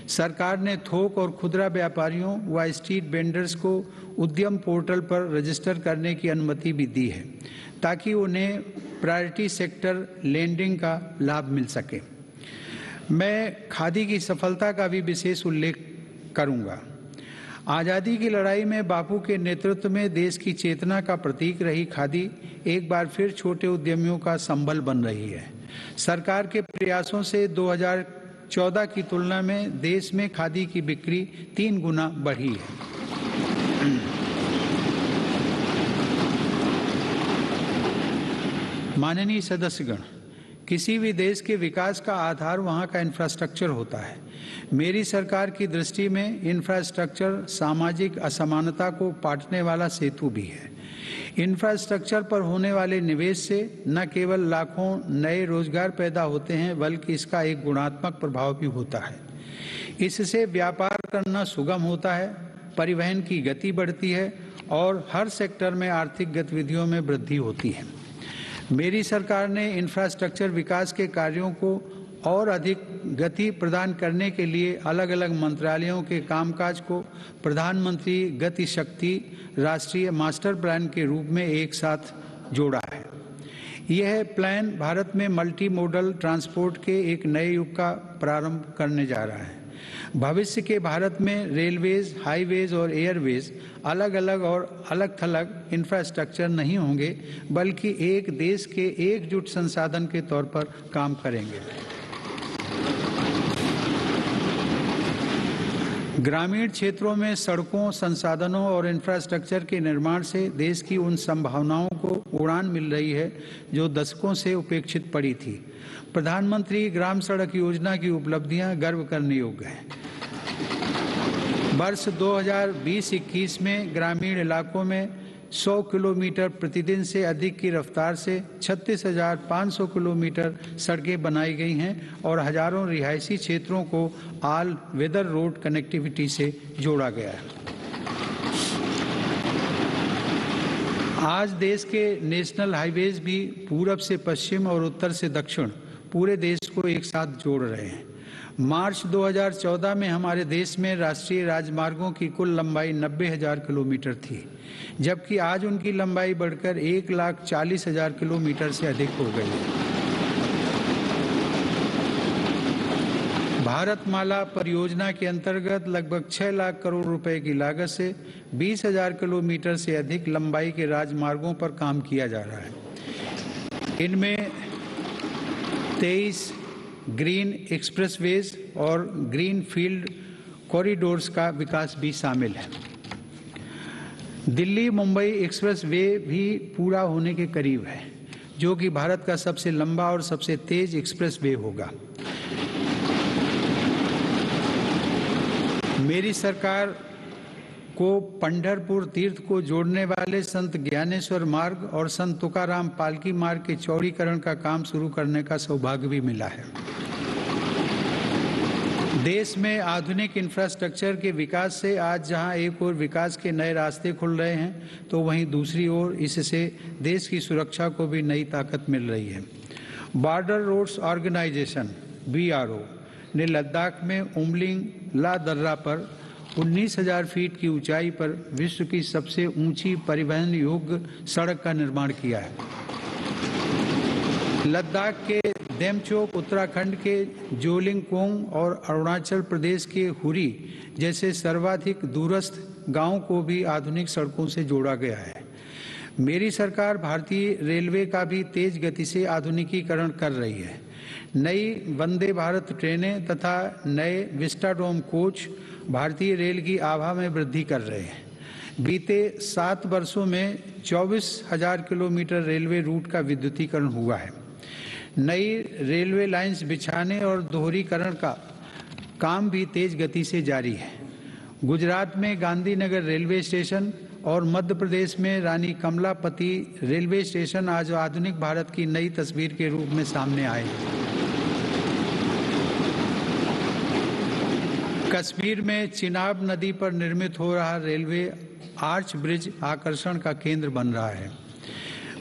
सरकार ने थोक और खुदरा व्यापारियों व स्ट्रीट वेंडर्स को उद्यम पोर्टल पर रजिस्टर करने की अनुमति भी दी है ताकि उन्हें प्रायोरिटी सेक्टर लेंडिंग का लाभ मिल सके। मैं खादी की सफलता का भी विशेष उल्लेख करूंगा। आज़ादी की लड़ाई में बापू के नेतृत्व में देश की चेतना का प्रतीक रही खादी एक बार फिर छोटे उद्यमियों का संबल बन रही है। सरकार के प्रयासों से 2014 की तुलना में देश में खादी की बिक्री 3 गुना बढ़ी है। माननीय सदस्यगण, किसी भी देश के विकास का आधार वहाँ का इंफ्रास्ट्रक्चर होता है। मेरी सरकार की दृष्टि में इंफ्रास्ट्रक्चर सामाजिक असमानता को पाटने वाला सेतु भी है। इंफ्रास्ट्रक्चर पर होने वाले निवेश से न केवल लाखों नए रोजगार पैदा होते हैं बल्कि इसका एक गुणात्मक प्रभाव भी होता है। इससे व्यापार करना सुगम होता है, परिवहन की गति बढ़ती है और हर सेक्टर में आर्थिक गतिविधियों में वृद्धि होती है। मेरी सरकार ने इंफ्रास्ट्रक्चर विकास के कार्यों को और अधिक गति प्रदान करने के लिए अलग अलग मंत्रालयों के कामकाज को प्रधानमंत्री गति शक्ति राष्ट्रीय मास्टर प्लान के रूप में एक साथ जोड़ा है। यह प्लान भारत में मल्टी मॉडल ट्रांसपोर्ट के एक नए युग का प्रारंभ करने जा रहा है। भविष्य के भारत में रेलवेज, हाईवेज और एयरवेज अलग अलग और अलग थलग इंफ्रास्ट्रक्चर नहीं होंगे बल्कि एक देश के एकजुट संसाधन के तौर पर काम करेंगे। ग्रामीण क्षेत्रों में सड़कों, संसाधनों और इंफ्रास्ट्रक्चर के निर्माण से देश की उन संभावनाओं को उड़ान मिल रही है जो दशकों से उपेक्षित पड़ी थी। प्रधानमंत्री ग्राम सड़क योजना की उपलब्धियां गर्व करने योग्य हैं। वर्ष 2020-21 में ग्रामीण इलाकों में 100 किलोमीटर प्रतिदिन से अधिक की रफ्तार से 36,500 किलोमीटर सड़कें बनाई गई हैं और हजारों रिहायशी क्षेत्रों को ऑल वेदर रोड कनेक्टिविटी से जोड़ा गया है। आज देश के नेशनल हाईवेज भी पूरब से पश्चिम और उत्तर से दक्षिण पूरे देश को एक साथ जोड़ रहे हैं। मार्च 2014 में हमारे देश में राष्ट्रीय राजमार्गों की कुल लंबाई 90,000 किलोमीटर थी, जबकि आज उनकी लंबाई बढ़कर 1,40,000 किलोमीटर से अधिक हो गई है। भारतमाला परियोजना के अंतर्गत लगभग 6 लाख करोड़ रुपए की लागत से 20,000 किलोमीटर से अधिक लंबाई के राजमार्गों पर काम किया जा रहा है। इनमें 23 ग्रीन एक्सप्रेसवेज और ग्रीन फील्ड कॉरिडोर्स का विकास भी शामिल है। दिल्ली मुंबई एक्सप्रेस वे भी पूरा होने के करीब है, जो कि भारत का सबसे लंबा और सबसे तेज एक्सप्रेस वे होगा। मेरी सरकार को पंढरपुर तीर्थ को जोड़ने वाले संत ज्ञानेश्वर मार्ग और संत तुकाराम पालकी मार्ग के चौड़ीकरण का काम शुरू करने का सौभाग्य भी मिला है। देश में आधुनिक इंफ्रास्ट्रक्चर के विकास से आज जहां एक ओर विकास के नए रास्ते खुल रहे हैं, तो वहीं दूसरी ओर इससे देश की सुरक्षा को भी नई ताकत मिल रही है। बॉर्डर रोड्स ऑर्गेनाइजेशन (BRO) ने लद्दाख में उमलिंग ला दर्रा पर 19,000 फीट की ऊंचाई पर विश्व की सबसे ऊंची परिवहन योग्य सड़क का निर्माण किया है। लद्दाख के देमचोक, उत्तराखंड के जोलिंगकोंग और अरुणाचल प्रदेश के हुरी जैसे सर्वाधिक दूरस्थ गांवों को भी आधुनिक सड़कों से जोड़ा गया है। मेरी सरकार भारतीय रेलवे का भी तेज गति से आधुनिकीकरण कर रही है। नई वंदे भारत ट्रेनें तथा नए विस्टाडोम कोच भारतीय रेल की आभा में वृद्धि कर रहे हैं। बीते 7 वर्षों में 24,000 किलोमीटर रेलवे रूट का विद्युतीकरण हुआ है। नई रेलवे लाइंस बिछाने और दोहरीकरण का काम भी तेज गति से जारी है। गुजरात में गांधीनगर रेलवे स्टेशन और मध्य प्रदेश में रानी कमलापति रेलवे स्टेशन आज आधुनिक भारत की नई तस्वीर के रूप में सामने आए। कश्मीर में चिनाब नदी पर निर्मित हो रहा रेलवे आर्च ब्रिज आकर्षण का केंद्र बन रहा है।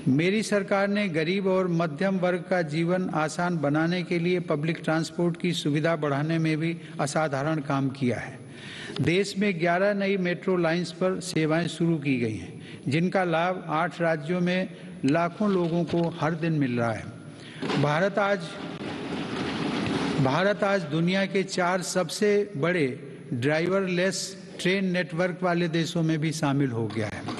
मेरी सरकार ने गरीब और मध्यम वर्ग का जीवन आसान बनाने के लिए पब्लिक ट्रांसपोर्ट की सुविधा बढ़ाने में भी असाधारण काम किया है। देश में 11 नई मेट्रो लाइंस पर सेवाएं शुरू की गई हैं, जिनका लाभ 8 राज्यों में लाखों लोगों को हर दिन मिल रहा है। भारत आज दुनिया के 4 सबसे बड़े ड्राइवरलेस ट्रेन नेटवर्क वाले देशों में भी शामिल हो गया है।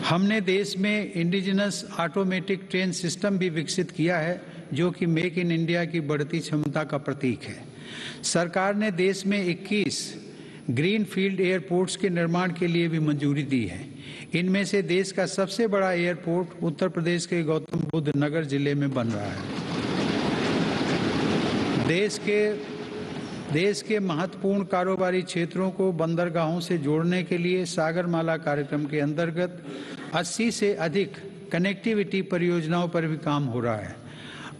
हमने देश में इंडिजिनस ऑटोमेटिक ट्रेन सिस्टम भी विकसित किया है, जो कि मेक इन इंडिया की बढ़ती क्षमता का प्रतीक है। सरकार ने देश में 21 ग्रीन फील्ड एयरपोर्ट्स के निर्माण के लिए भी मंजूरी दी है। इनमें से देश का सबसे बड़ा एयरपोर्ट उत्तर प्रदेश के गौतम बुद्ध नगर जिले में बन रहा है। देश के महत्वपूर्ण कारोबारी क्षेत्रों को बंदरगाहों से जोड़ने के लिए सागरमाला कार्यक्रम के अंतर्गत 80 से अधिक कनेक्टिविटी परियोजनाओं पर भी काम हो रहा है।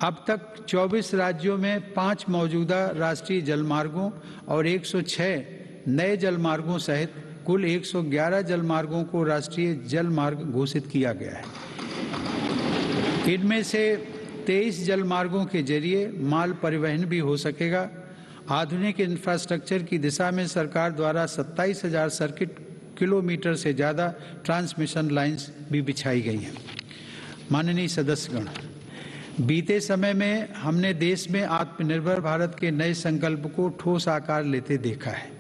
अब तक 24 राज्यों में 5 मौजूदा राष्ट्रीय जलमार्गों और 106 नए जलमार्गों सहित कुल 111 जलमार्गों को राष्ट्रीय जलमार्ग घोषित किया गया है। इनमें से 23 जलमार्गों के जरिए माल परिवहन भी हो सकेगा। आधुनिक इंफ्रास्ट्रक्चर की दिशा में सरकार द्वारा 27,000 सर्किट किलोमीटर से ज़्यादा ट्रांसमिशन लाइंस भी बिछाई गई हैं। माननीय सदस्यगण, बीते समय में हमने देश में आत्मनिर्भर भारत के नए संकल्प को ठोस आकार लेते देखा है।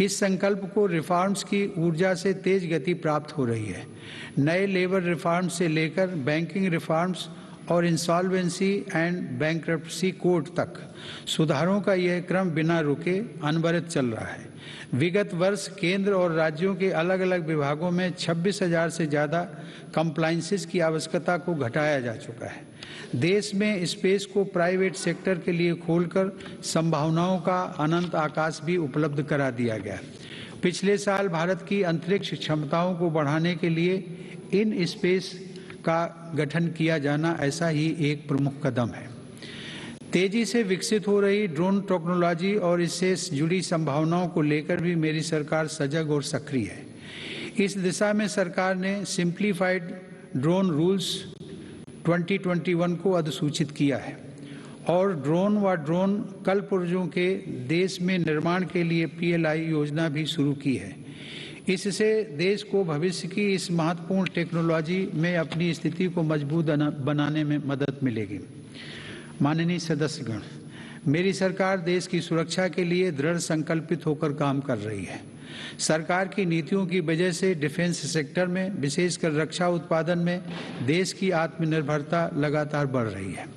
इस संकल्प को रिफॉर्म्स की ऊर्जा से तेज गति प्राप्त हो रही है। नए लेबर रिफॉर्म्स से लेकर बैंकिंग रिफॉर्म्स और इंसॉल्वेंसी एंड बैंक्रप्सी कोड तक सुधारों का यह क्रम बिना रुके अनवरत चल रहा है। विगत वर्ष केंद्र और राज्यों के अलग अलग विभागों में 26,000 से ज़्यादा कंप्लायंसेस की आवश्यकता को घटाया जा चुका है। देश में स्पेस को प्राइवेट सेक्टर के लिए खोलकर संभावनाओं का अनंत आकाश भी उपलब्ध करा दिया गया। पिछले साल भारत की अंतरिक्ष क्षमताओं को बढ़ाने के लिए इन स्पेस का गठन किया जाना ऐसा ही एक प्रमुख कदम है। तेजी से विकसित हो रही ड्रोन टेक्नोलॉजी और इससे जुड़ी संभावनाओं को लेकर भी मेरी सरकार सजग और सक्रिय है। इस दिशा में सरकार ने सिंप्लीफाइड ड्रोन रूल्स 2021 को अधिसूचित किया है और ड्रोन व ड्रोन कलपुर्जों के देश में निर्माण के लिए PLI योजना भी शुरू की है। इससे देश को भविष्य की इस महत्वपूर्ण टेक्नोलॉजी में अपनी स्थिति को मजबूत बनाने में मदद मिलेगी। माननीय सदस्यगण, मेरी सरकार देश की सुरक्षा के लिए दृढ़ संकल्पित होकर काम कर रही है। सरकार की नीतियों की वजह से डिफेंस सेक्टर में, विशेषकर रक्षा उत्पादन में देश की आत्मनिर्भरता लगातार बढ़ रही है।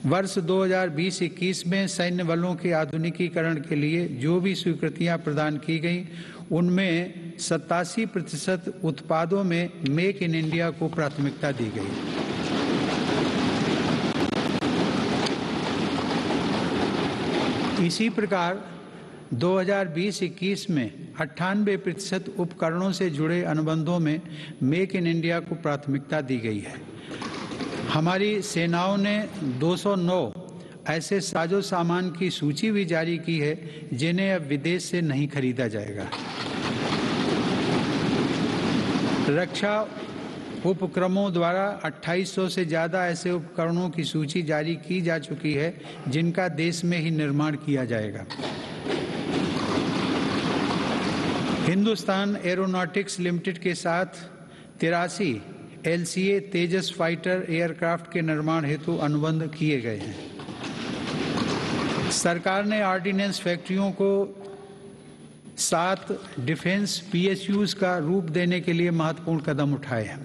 वर्ष 2020-21 में सैन्य बलों के आधुनिकीकरण के लिए जो भी स्वीकृतियां प्रदान की गईं, उनमें 87% उत्पादों में मेक इन इंडिया को प्राथमिकता दी गई। इसी प्रकार 2020-21 में 98% उपकरणों से जुड़े अनुबंधों में मेक इन इंडिया को प्राथमिकता दी गई है। हमारी सेनाओं ने 209 ऐसे साजो सामान की सूची भी जारी की है जिन्हें अब विदेश से नहीं खरीदा जाएगा। रक्षा उपक्रमों द्वारा 2800 से ज़्यादा ऐसे उपकरणों की सूची जारी की जा चुकी है जिनका देश में ही निर्माण किया जाएगा। हिंदुस्तान एरोनॉटिक्स लिमिटेड के साथ 83 LCA तेजस फाइटर एयरक्राफ्ट के निर्माण हेतु अनुबंध किए गए हैं। सरकार ने ऑर्डिनेंस फैक्ट्रियों को 7 डिफेंस PSUs का रूप देने के लिए महत्वपूर्ण कदम उठाए हैं।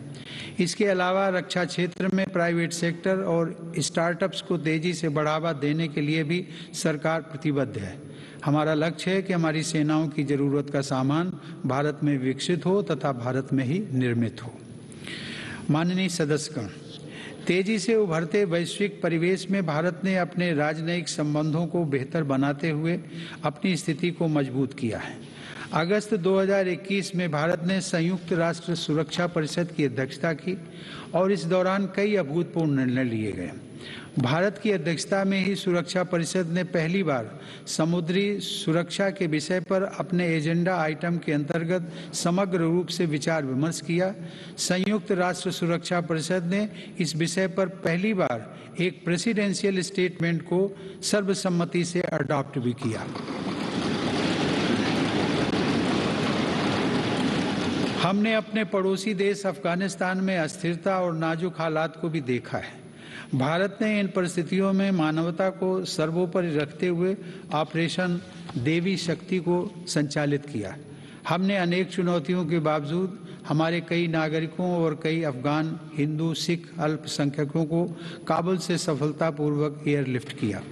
इसके अलावा रक्षा क्षेत्र में प्राइवेट सेक्टर और स्टार्टअप्स को तेजी से बढ़ावा देने के लिए भी सरकार प्रतिबद्ध है। हमारा लक्ष्य है कि हमारी सेनाओं की जरूरत का सामान भारत में विकसित हो तथा भारत में ही निर्मित हो। माननीय सदस्यगण, तेजी से उभरते वैश्विक परिवेश में भारत ने अपने राजनयिक संबंधों को बेहतर बनाते हुए अपनी स्थिति को मजबूत किया है। अगस्त 2021 में भारत ने संयुक्त राष्ट्र सुरक्षा परिषद की अध्यक्षता की और इस दौरान कई अभूतपूर्व निर्णय लिए गए। भारत की अध्यक्षता में ही सुरक्षा परिषद ने पहली बार समुद्री सुरक्षा के विषय पर अपने एजेंडा आइटम के अंतर्गत समग्र रूप से विचार विमर्श किया। संयुक्त राष्ट्र सुरक्षा परिषद ने इस विषय पर पहली बार एक प्रेसिडेंशियल स्टेटमेंट को सर्वसम्मति से अडॉप्ट भी किया। हमने अपने पड़ोसी देश अफगानिस्तान में अस्थिरता और नाजुक हालात को भी देखा है। भारत ने इन परिस्थितियों में मानवता को सर्वोपरि रखते हुए ऑपरेशन देवी शक्ति को संचालित किया। हमने अनेक चुनौतियों के बावजूद हमारे कई नागरिकों और कई अफगान हिंदू, सिख अल्पसंख्यकों को काबुल से सफलतापूर्वक एयरलिफ्ट किया।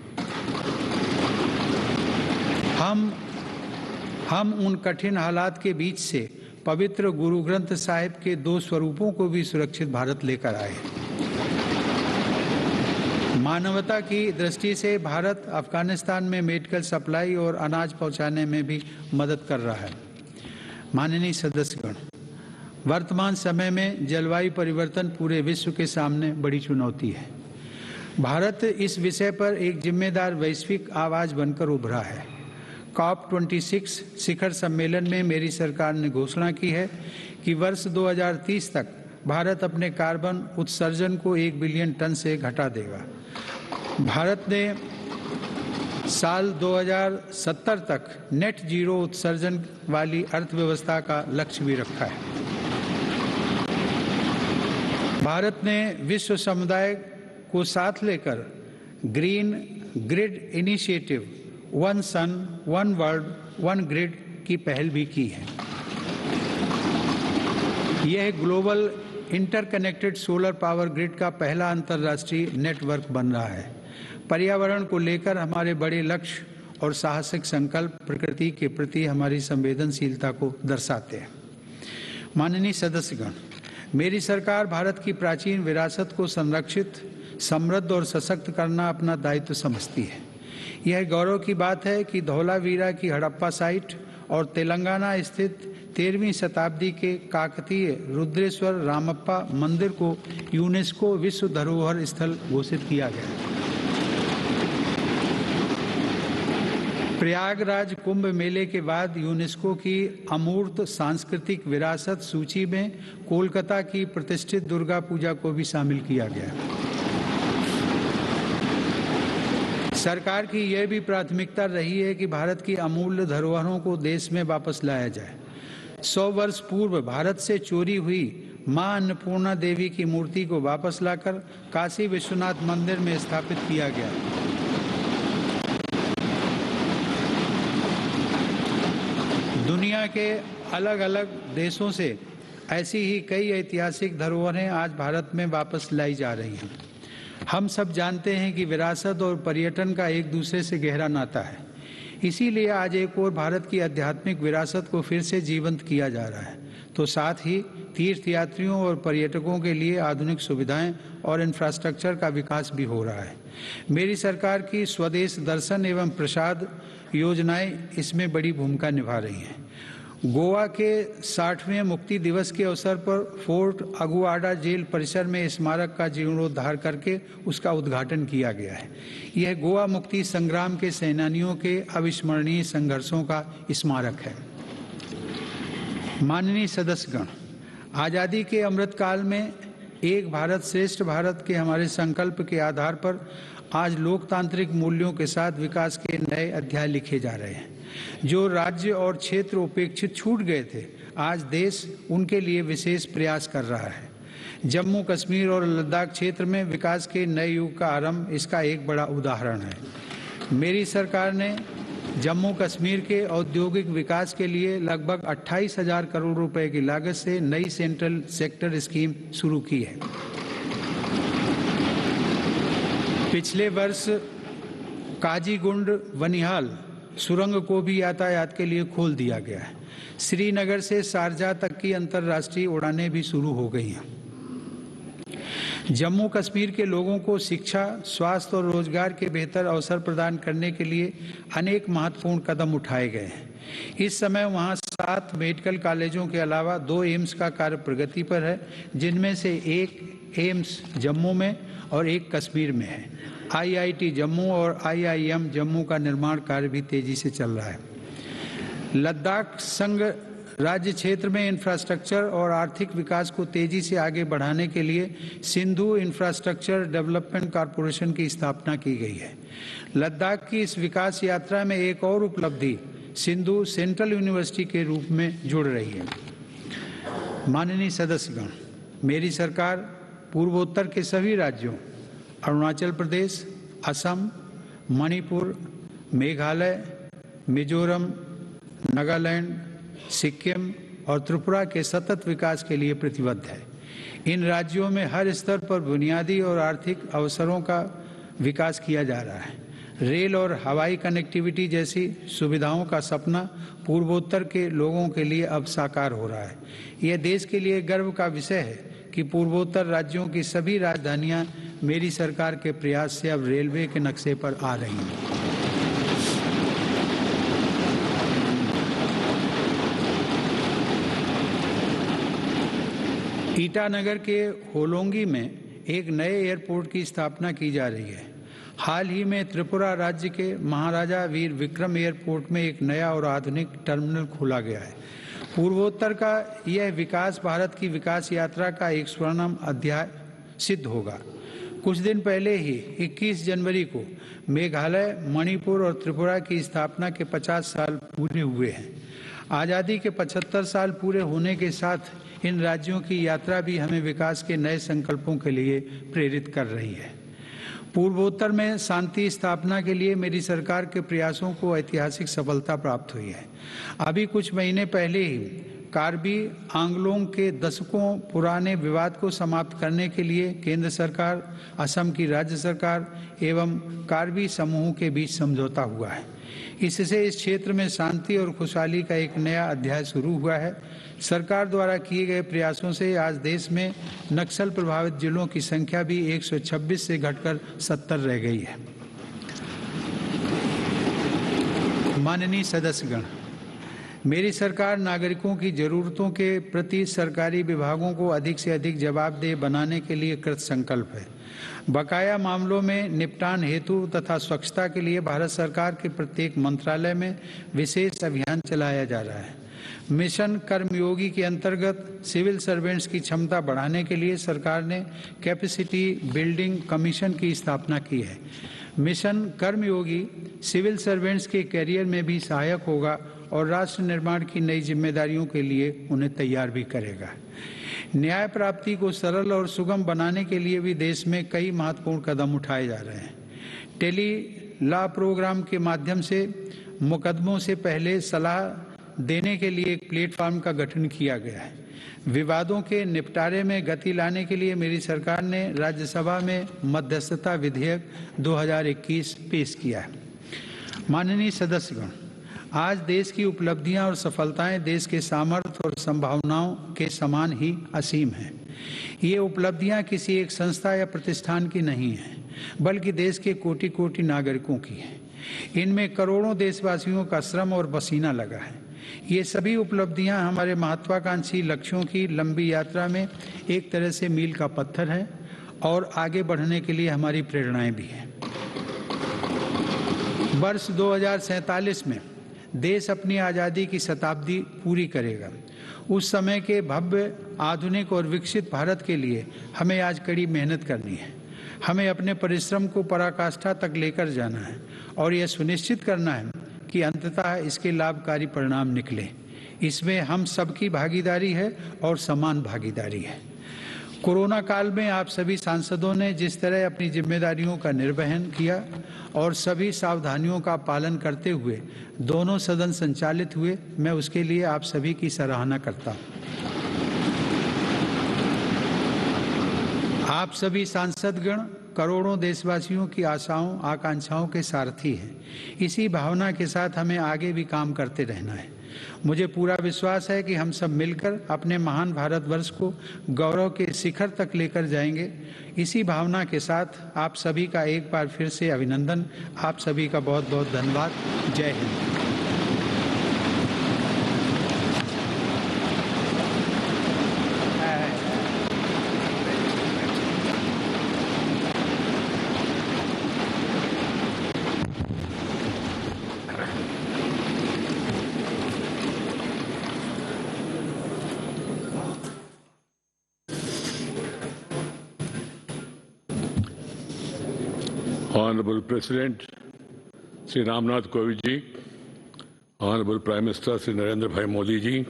हम उन कठिन हालात के बीच से पवित्र गुरु ग्रंथ साहिब के 2 स्वरूपों को भी सुरक्षित भारत लेकर आए। मानवता की दृष्टि से भारत अफगानिस्तान में मेडिकल सप्लाई और अनाज पहुंचाने में भी मदद कर रहा है। माननीय सदस्यगण, वर्तमान समय में जलवायु परिवर्तन पूरे विश्व के सामने बड़ी चुनौती है। भारत इस विषय पर एक जिम्मेदार वैश्विक आवाज बनकर उभरा है। COP26 शिखर सम्मेलन में मेरी सरकार ने घोषणा की है कि वर्ष 2030 तक भारत अपने कार्बन उत्सर्जन को 1 बिलियन टन से घटा देगा। भारत ने साल 2070 तक नेट जीरो उत्सर्जन वाली अर्थव्यवस्था का लक्ष्य भी रखा है। भारत ने विश्व समुदाय को साथ लेकर green grid initiative one sun one world one grid की पहल भी की है। यह global interconnected solar power grid का पहला अंतर्राष्ट्रीय नेटवर्क बन रहा है। पर्यावरण को लेकर हमारे बड़े लक्ष्य और साहसिक संकल्प प्रकृति के प्रति हमारी संवेदनशीलता को दर्शाते हैं। माननीय सदस्यगण, मेरी सरकार भारत की प्राचीन विरासत को संरक्षित, समृद्ध और सशक्त करना अपना दायित्व समझती है। यह गौरव की बात है कि धौलावीरा की हड़प्पा साइट और तेलंगाना स्थित 13वीं शताब्दी के काकतीय रुद्रेश्वर रामप्पा मंदिर को यूनेस्को विश्व धरोहर स्थल घोषित किया गया। प्रयागराज कुंभ मेले के बाद यूनेस्को की अमूर्त सांस्कृतिक विरासत सूची में कोलकाता की प्रतिष्ठित दुर्गा पूजा को भी शामिल किया गया। सरकार की यह भी प्राथमिकता रही है कि भारत की अमूल्य धरोहरों को देश में वापस लाया जाए। 100 वर्ष पूर्व भारत से चोरी हुई मां अन्नपूर्णा देवी की मूर्ति को वापस लाकर काशी विश्वनाथ मंदिर में स्थापित किया गया। दुनिया के अलग अलग देशों से ऐसी ही कई ऐतिहासिक धरोहरें आज भारत में वापस लाई जा रही हैं। हम सब जानते हैं कि विरासत और पर्यटन का एक दूसरे से गहरा नाता है। इसीलिए आज एक और भारत की आध्यात्मिक विरासत को फिर से जीवंत किया जा रहा है, तो साथ ही तीर्थयात्रियों और पर्यटकों के लिए आधुनिक सुविधाएं और इंफ्रास्ट्रक्चर का विकास भी हो रहा है। मेरी सरकार की स्वदेश दर्शन एवं प्रसाद योजनाएं इसमें बड़ी भूमिका निभा रही हैं। गोवा के 60वें मुक्ति दिवस के अवसर पर फोर्ट अगुआडा जेल परिसर में स्मारक का जीर्णोद्धार करके उसका उद्घाटन किया गया है। यह गोवा मुक्ति संग्राम के सेनानियों के अविस्मरणीय संघर्षों का स्मारक है। माननीय सदस्यगण, आज़ादी के अमृतकाल में एक भारत श्रेष्ठ भारत के हमारे संकल्प के आधार पर आज लोकतांत्रिक मूल्यों के साथ विकास के नए अध्याय लिखे जा रहे हैं। जो राज्य और क्षेत्र उपेक्षित छूट गए थे, आज देश उनके लिए विशेष प्रयास कर रहा है। जम्मू कश्मीर और लद्दाख क्षेत्र में विकास के नए युग का आरंभ इसका एक बड़ा उदाहरण है। मेरी सरकार ने जम्मू कश्मीर के औद्योगिक विकास के लिए लगभग 28,000 करोड़ रुपए की लागत से नई सेंट्रल सेक्टर स्कीम शुरू की है। पिछले वर्ष काजीगुंड वनिहाल सुरंग को भी यातायात के लिए खोल दिया गया है। श्रीनगर से शारजाह तक की अंतर्राष्ट्रीय उड़ानें भी शुरू हो गई हैं। जम्मू कश्मीर के लोगों को शिक्षा, स्वास्थ्य और रोजगार के बेहतर अवसर प्रदान करने के लिए अनेक महत्वपूर्ण कदम उठाए गए हैं। इस समय वहां 7 मेडिकल कॉलेजों के अलावा 2 एम्स का कार्य प्रगति पर है, जिनमें से एक एम्स जम्मू में और एक कश्मीर में है। IIT जम्मू और IIM जम्मू का निर्माण कार्य भी तेजी से चल रहा है। लद्दाख संघ राज्य क्षेत्र में इंफ्रास्ट्रक्चर और आर्थिक विकास को तेजी से आगे बढ़ाने के लिए सिंधु इंफ्रास्ट्रक्चर डेवलपमेंट कॉरपोरेशन की स्थापना की गई है। लद्दाख की इस विकास यात्रा में एक और उपलब्धि सिंधु सेंट्रल यूनिवर्सिटी के रूप में जुड़ रही है। माननीय सदस्यगण, मेरी सरकार पूर्वोत्तर के सभी राज्यों अरुणाचल प्रदेश, असम, मणिपुर, मेघालय, मिजोरम, नागालैंड, सिक्किम और त्रिपुरा के सतत विकास के लिए प्रतिबद्ध है। इन राज्यों में हर स्तर पर बुनियादी और आर्थिक अवसरों का विकास किया जा रहा है। रेल और हवाई कनेक्टिविटी जैसी सुविधाओं का सपना पूर्वोत्तर के लोगों के लिए अब साकार हो रहा है। यह देश के लिए गर्व का विषय है कि पूर्वोत्तर राज्यों की सभी राजधानियां मेरी सरकार के प्रयास से अब रेलवे के नक्शे पर आ रही हैं। ईटानगर के होलोंगी में एक नए एयरपोर्ट की स्थापना की जा रही है। हाल ही में त्रिपुरा राज्य के महाराजा वीर विक्रम एयरपोर्ट में एक नया और आधुनिक टर्मिनल खोला गया है। पूर्वोत्तर का यह विकास भारत की विकास यात्रा का एक स्वर्णिम अध्याय सिद्ध होगा। कुछ दिन पहले ही 21 जनवरी को मेघालय, मणिपुर और त्रिपुरा की स्थापना के 50 साल पूरे हुए हैं। आज़ादी के 75 साल पूरे होने के साथ इन राज्यों की यात्रा भी हमें विकास के नए संकल्पों के लिए प्रेरित कर रही है। पूर्वोत्तर में शांति स्थापना के लिए मेरी सरकार के प्रयासों को ऐतिहासिक सफलता प्राप्त हुई है। अभी कुछ महीने पहले ही कार्बी आंगलोंग के दशकों पुराने विवाद को समाप्त करने के लिए केंद्र सरकार, असम की राज्य सरकार एवं कार्बी समूह के बीच समझौता हुआ है। इससे इस क्षेत्र में शांति और खुशहाली का एक नया अध्याय शुरू हुआ है। सरकार द्वारा किए गए प्रयासों से आज देश में नक्सल प्रभावित जिलों की संख्या भी 126 से घटकर 70 रह गई है। माननीय सदस्यगण, मेरी सरकार नागरिकों की जरूरतों के प्रति सरकारी विभागों को अधिक से अधिक जवाबदेह बनाने के लिए कृत संकल्प है। बकाया मामलों में निपटान हेतु तथा स्वच्छता के लिए भारत सरकार के प्रत्येक मंत्रालय में विशेष अभियान चलाया जा रहा है। मिशन कर्मयोगी के अंतर्गत सिविल सर्वेंट्स की क्षमता बढ़ाने के लिए सरकार ने कैपेसिटी बिल्डिंग कमीशन की स्थापना की है। मिशन कर्मयोगी सिविल सर्वेंट्स के कैरियर में भी सहायक होगा और राष्ट्र निर्माण की नई जिम्मेदारियों के लिए उन्हें तैयार भी करेगा। न्याय प्राप्ति को सरल और सुगम बनाने के लिए भी देश में कई महत्वपूर्ण कदम उठाए जा रहे हैं। टेली लॉ प्रोग्राम के माध्यम से मुकदमों से पहले सलाह देने के लिए एक प्लेटफॉर्म का गठन किया गया है। विवादों के निपटारे में गति लाने के लिए मेरी सरकार ने राज्यसभा में मध्यस्थता विधेयक 2021 पेश किया है। माननीय सदस्यगण, आज देश की उपलब्धियां और सफलताएं देश के सामर्थ्य और संभावनाओं के समान ही असीम हैं। ये उपलब्धियां किसी एक संस्था या प्रतिष्ठान की नहीं हैं, बल्कि देश के कोटि कोटि नागरिकों की हैं। इनमें करोड़ों देशवासियों का श्रम और पसीना लगा है। ये सभी उपलब्धियां हमारे महत्वाकांक्षी लक्ष्यों की लंबी यात्रा में एक तरह से मील का पत्थर है और आगे बढ़ने के लिए हमारी प्रेरणाएं भी हैं। वर्ष 2047 में देश अपनी आज़ादी की शताब्दी पूरी करेगा। उस समय के भव्य, आधुनिक और विकसित भारत के लिए हमें आज कड़ी मेहनत करनी है। हमें अपने परिश्रम को पराकाष्ठा तक लेकर जाना है और यह सुनिश्चित करना है कि अंततः इसके लाभकारी परिणाम निकले। इसमें हम सबकी भागीदारी है और समान भागीदारी है। कोरोना काल में आप सभी सांसदों ने जिस तरह अपनी जिम्मेदारियों का निर्वहन किया और सभी सावधानियों का पालन करते हुए दोनों सदन संचालित हुए, मैं उसके लिए आप सभी की सराहना करता हूं। आप सभी सांसदगण करोड़ों देशवासियों की आशाओं आकांक्षाओं के सारथी हैं। इसी भावना के साथ हमें आगे भी काम करते रहना है। मुझे पूरा विश्वास है कि हम सब मिलकर अपने महान भारतवर्ष को गौरव के शिखर तक लेकर जाएंगे। इसी भावना के साथ आप सभी का एक बार फिर से अभिनंदन। आप सभी का बहुत बहुत धन्यवाद। जय Hind. Honorable President Sri Ramnath Kovind ji, Honorable Prime Minister Sri Narendra Bhai Modi ji,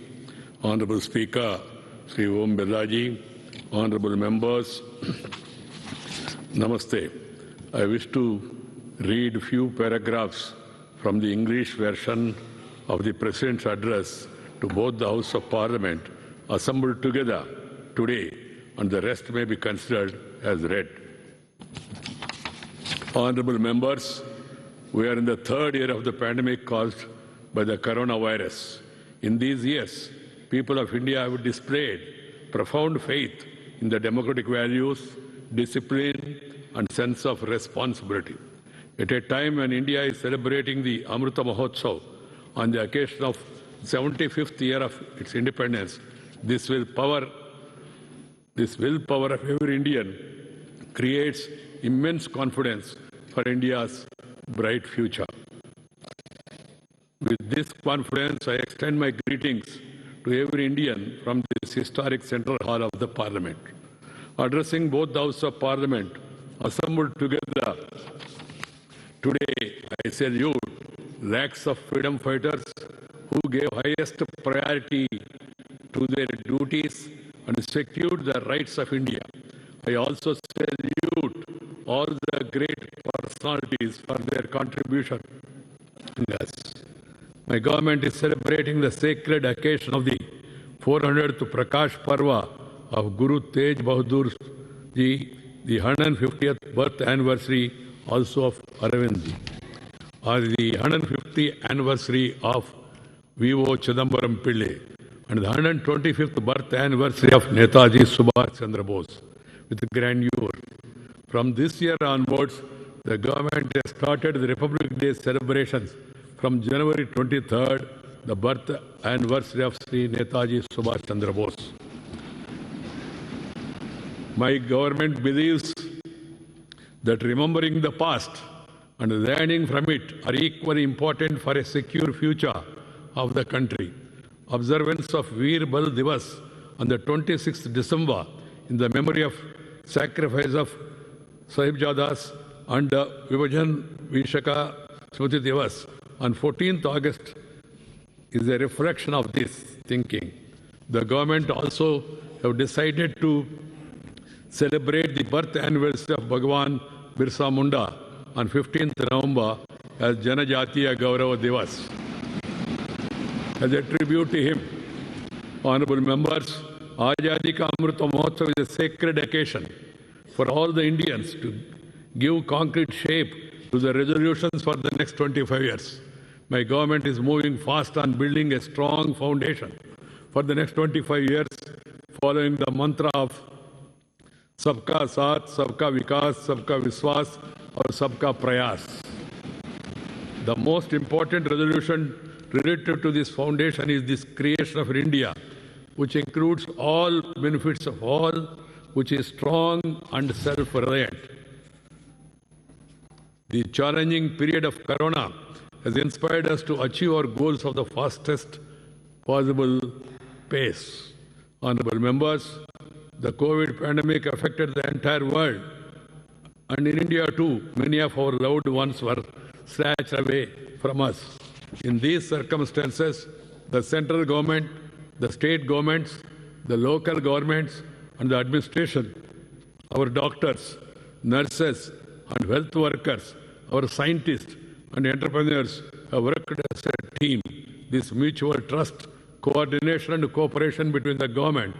Honorable Speaker Sri Om Birla ji, Honorable Members, Namaste. I wish to read a few paragraphs from the English version of the President's address to both the House of Parliament assembled together today, and the rest may be considered as read. Honorable members, we are in the third year of the pandemic caused by the coronavirus. In these years, people of India have displayed profound faith in the democratic values, discipline, and sense of responsibility. At a time when India is celebrating the Amrita Mahotsav on the occasion of 75th year of its independence, this willpower of every Indian creates immense confidence for India's bright future. With this confidence, I extend my greetings to every Indian from this historic Central Hall of the Parliament. Addressing both the House of Parliament assembled together today, I salute lakhs of freedom fighters who gave highest priority to their duties and secured the rights of India. I also salute all the great personalities for their contribution. Yes. My government is celebrating the sacred occasion of the 400th Prakash Parva of Guru Tej Bahadur Ji, the 150th birth anniversary also of Aravind Ji, or the 150th anniversary of V.O. Chidambaram Pillai, and the 125th birth anniversary of Netaji Subhash Chandra Bose with grandeur. From this year onwards, the government has started the Republic Day celebrations from January 23rd the birth anniversary of Sri Netaji Subhash Chandra Bose. My government believes that remembering the past and learning from it are equally important for a secure future of the country. Observance of Veer Bal Divas on the 26th December in the memory of sacrifice of Sahibjadas and Vibhajan Vishaka Smriti Divas on 14th August is a reflection of this thinking. The government also have decided to celebrate the birth anniversary of Bhagwan Birsa Munda on 15th November as Janajatiya Gaurava Divas. As a tribute to him, honorable members, Azadi Ka Amrita Mahotsav is a sacred occasion for all the Indians to give concrete shape to the resolutions for the next 25 years. My government is moving fast on building a strong foundation for the next 25 years, following the mantra of Sabka Saath, Sabka Vikas, Sabka Viswas, or Sabka Prayas. The most important resolution related to this foundation is this creation of India, which includes all benefits of all, which is strong and self-reliant. The challenging period of Corona has inspired us to achieve our goals of the fastest possible pace. Honorable members, the COVID pandemic affected the entire world, and in India too, many of our loved ones were snatched away from us. In these circumstances, the central government, the state governments, the local governments, and the administration, our doctors, nurses, and health workers, our scientists and entrepreneurs have worked as a team. This mutual trust, coordination, and cooperation between the government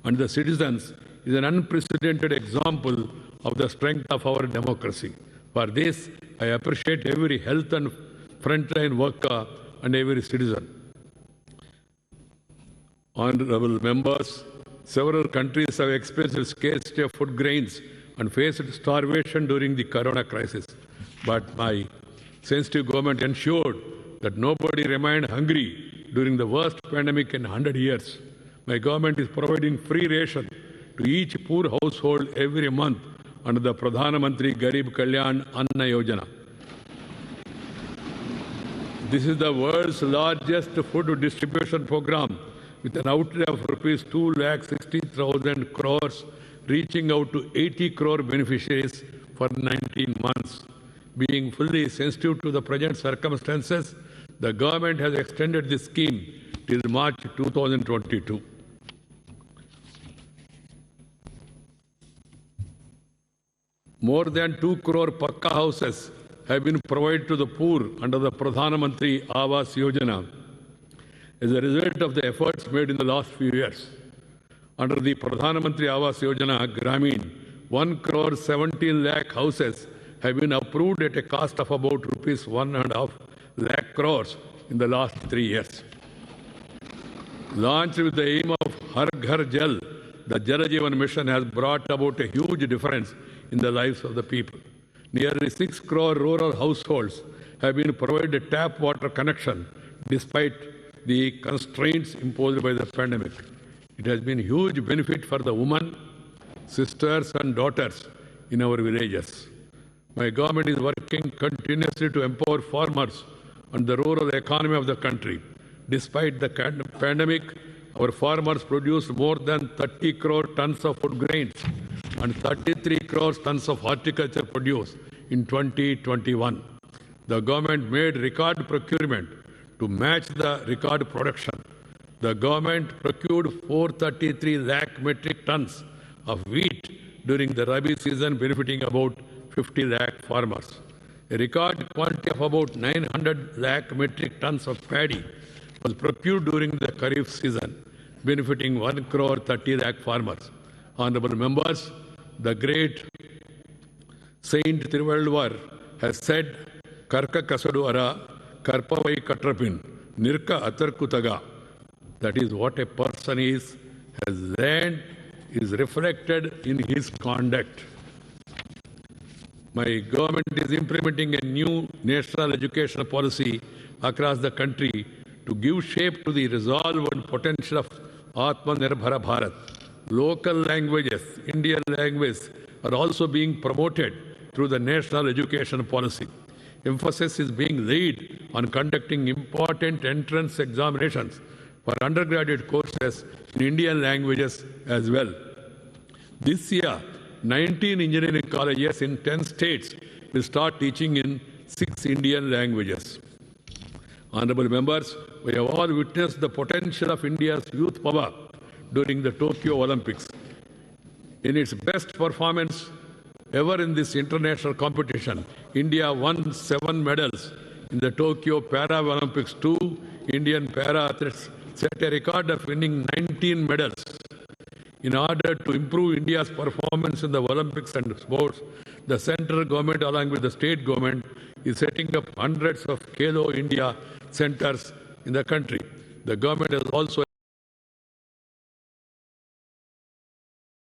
and the citizens is an unprecedented example of the strength of our democracy. For this, I appreciate every health and frontline worker and every citizen. Honorable members, several countries have experienced scarcity of food grains and faced starvation during the Corona crisis. But my sensitive government ensured that nobody remained hungry during the worst pandemic in 100 years. My government is providing free ration to each poor household every month under the Pradhana Mantri Garib Kalyan Anna Yojana. This is the world's largest food distribution program with an outlay of rupees 2,60,000 crores, reaching out to 80 crore beneficiaries for 19 months. Being fully sensitive to the present circumstances, the government has extended this scheme till March 2022. More than 2 crore Pakka houses have been provided to the poor under the Pradhana Mantri Awas Yojana as a result of the efforts made in the last few years. Under the Pradhana Mantri Awas Yojana, Grameen, 1 crore 17 lakh houses have been approved at a cost of about rupees 1.5 lakh crores in the last 3 years. Launched with the aim of Har Ghar Jal, the Jal Jeevan mission has brought about a huge difference in the lives of the people. Nearly 6 crore rural households have been provided tap water connection despite the constraints imposed by the pandemic. It has been a huge benefit for the women, sisters and daughters in our villages. My government is working continuously to empower farmers and the rural economy of the country. Despite the pandemic, our farmers produced more than 30 crore tons of food grains and 33 crore tons of horticulture produce in 2021. The government made record procurement to match the record production. The government procured 433 lakh metric tons of wheat during the Rabi season, benefiting about 50 lakh farmers. A record quantity of about 900 lakh metric tons of paddy was procured during the Kharif season, benefiting 1 crore 30 lakh farmers. Honorable members, the great Saint Thiruvalluvar has said, Karka Kasadu Ara, Karpavai Katrapin, Nirka Atarkutaga. That is what a person has learned, is reflected in his conduct. My government is implementing a new national education policy across the country to give shape to the resolve and potential of Atmanirbhar Bharat. Local languages, Indian language, are also being promoted through the national education policy. Emphasis is being laid on conducting important entrance examinations for undergraduate courses in Indian languages as well. This year, 19 engineering colleges in 10 states will start teaching in 6 Indian languages. Honorable members, we have all witnessed the potential of India's youth power during the Tokyo Olympics. In its best performance ever in this international competition, India won 7 medals. In the Tokyo Paralympics, 2 Indian para-athletes set a record of winning 19 medals. In order to improve India's performance in the Olympics and sports, the central government along with the state government is setting up hundreds of Khelo India centers in the country. The government has also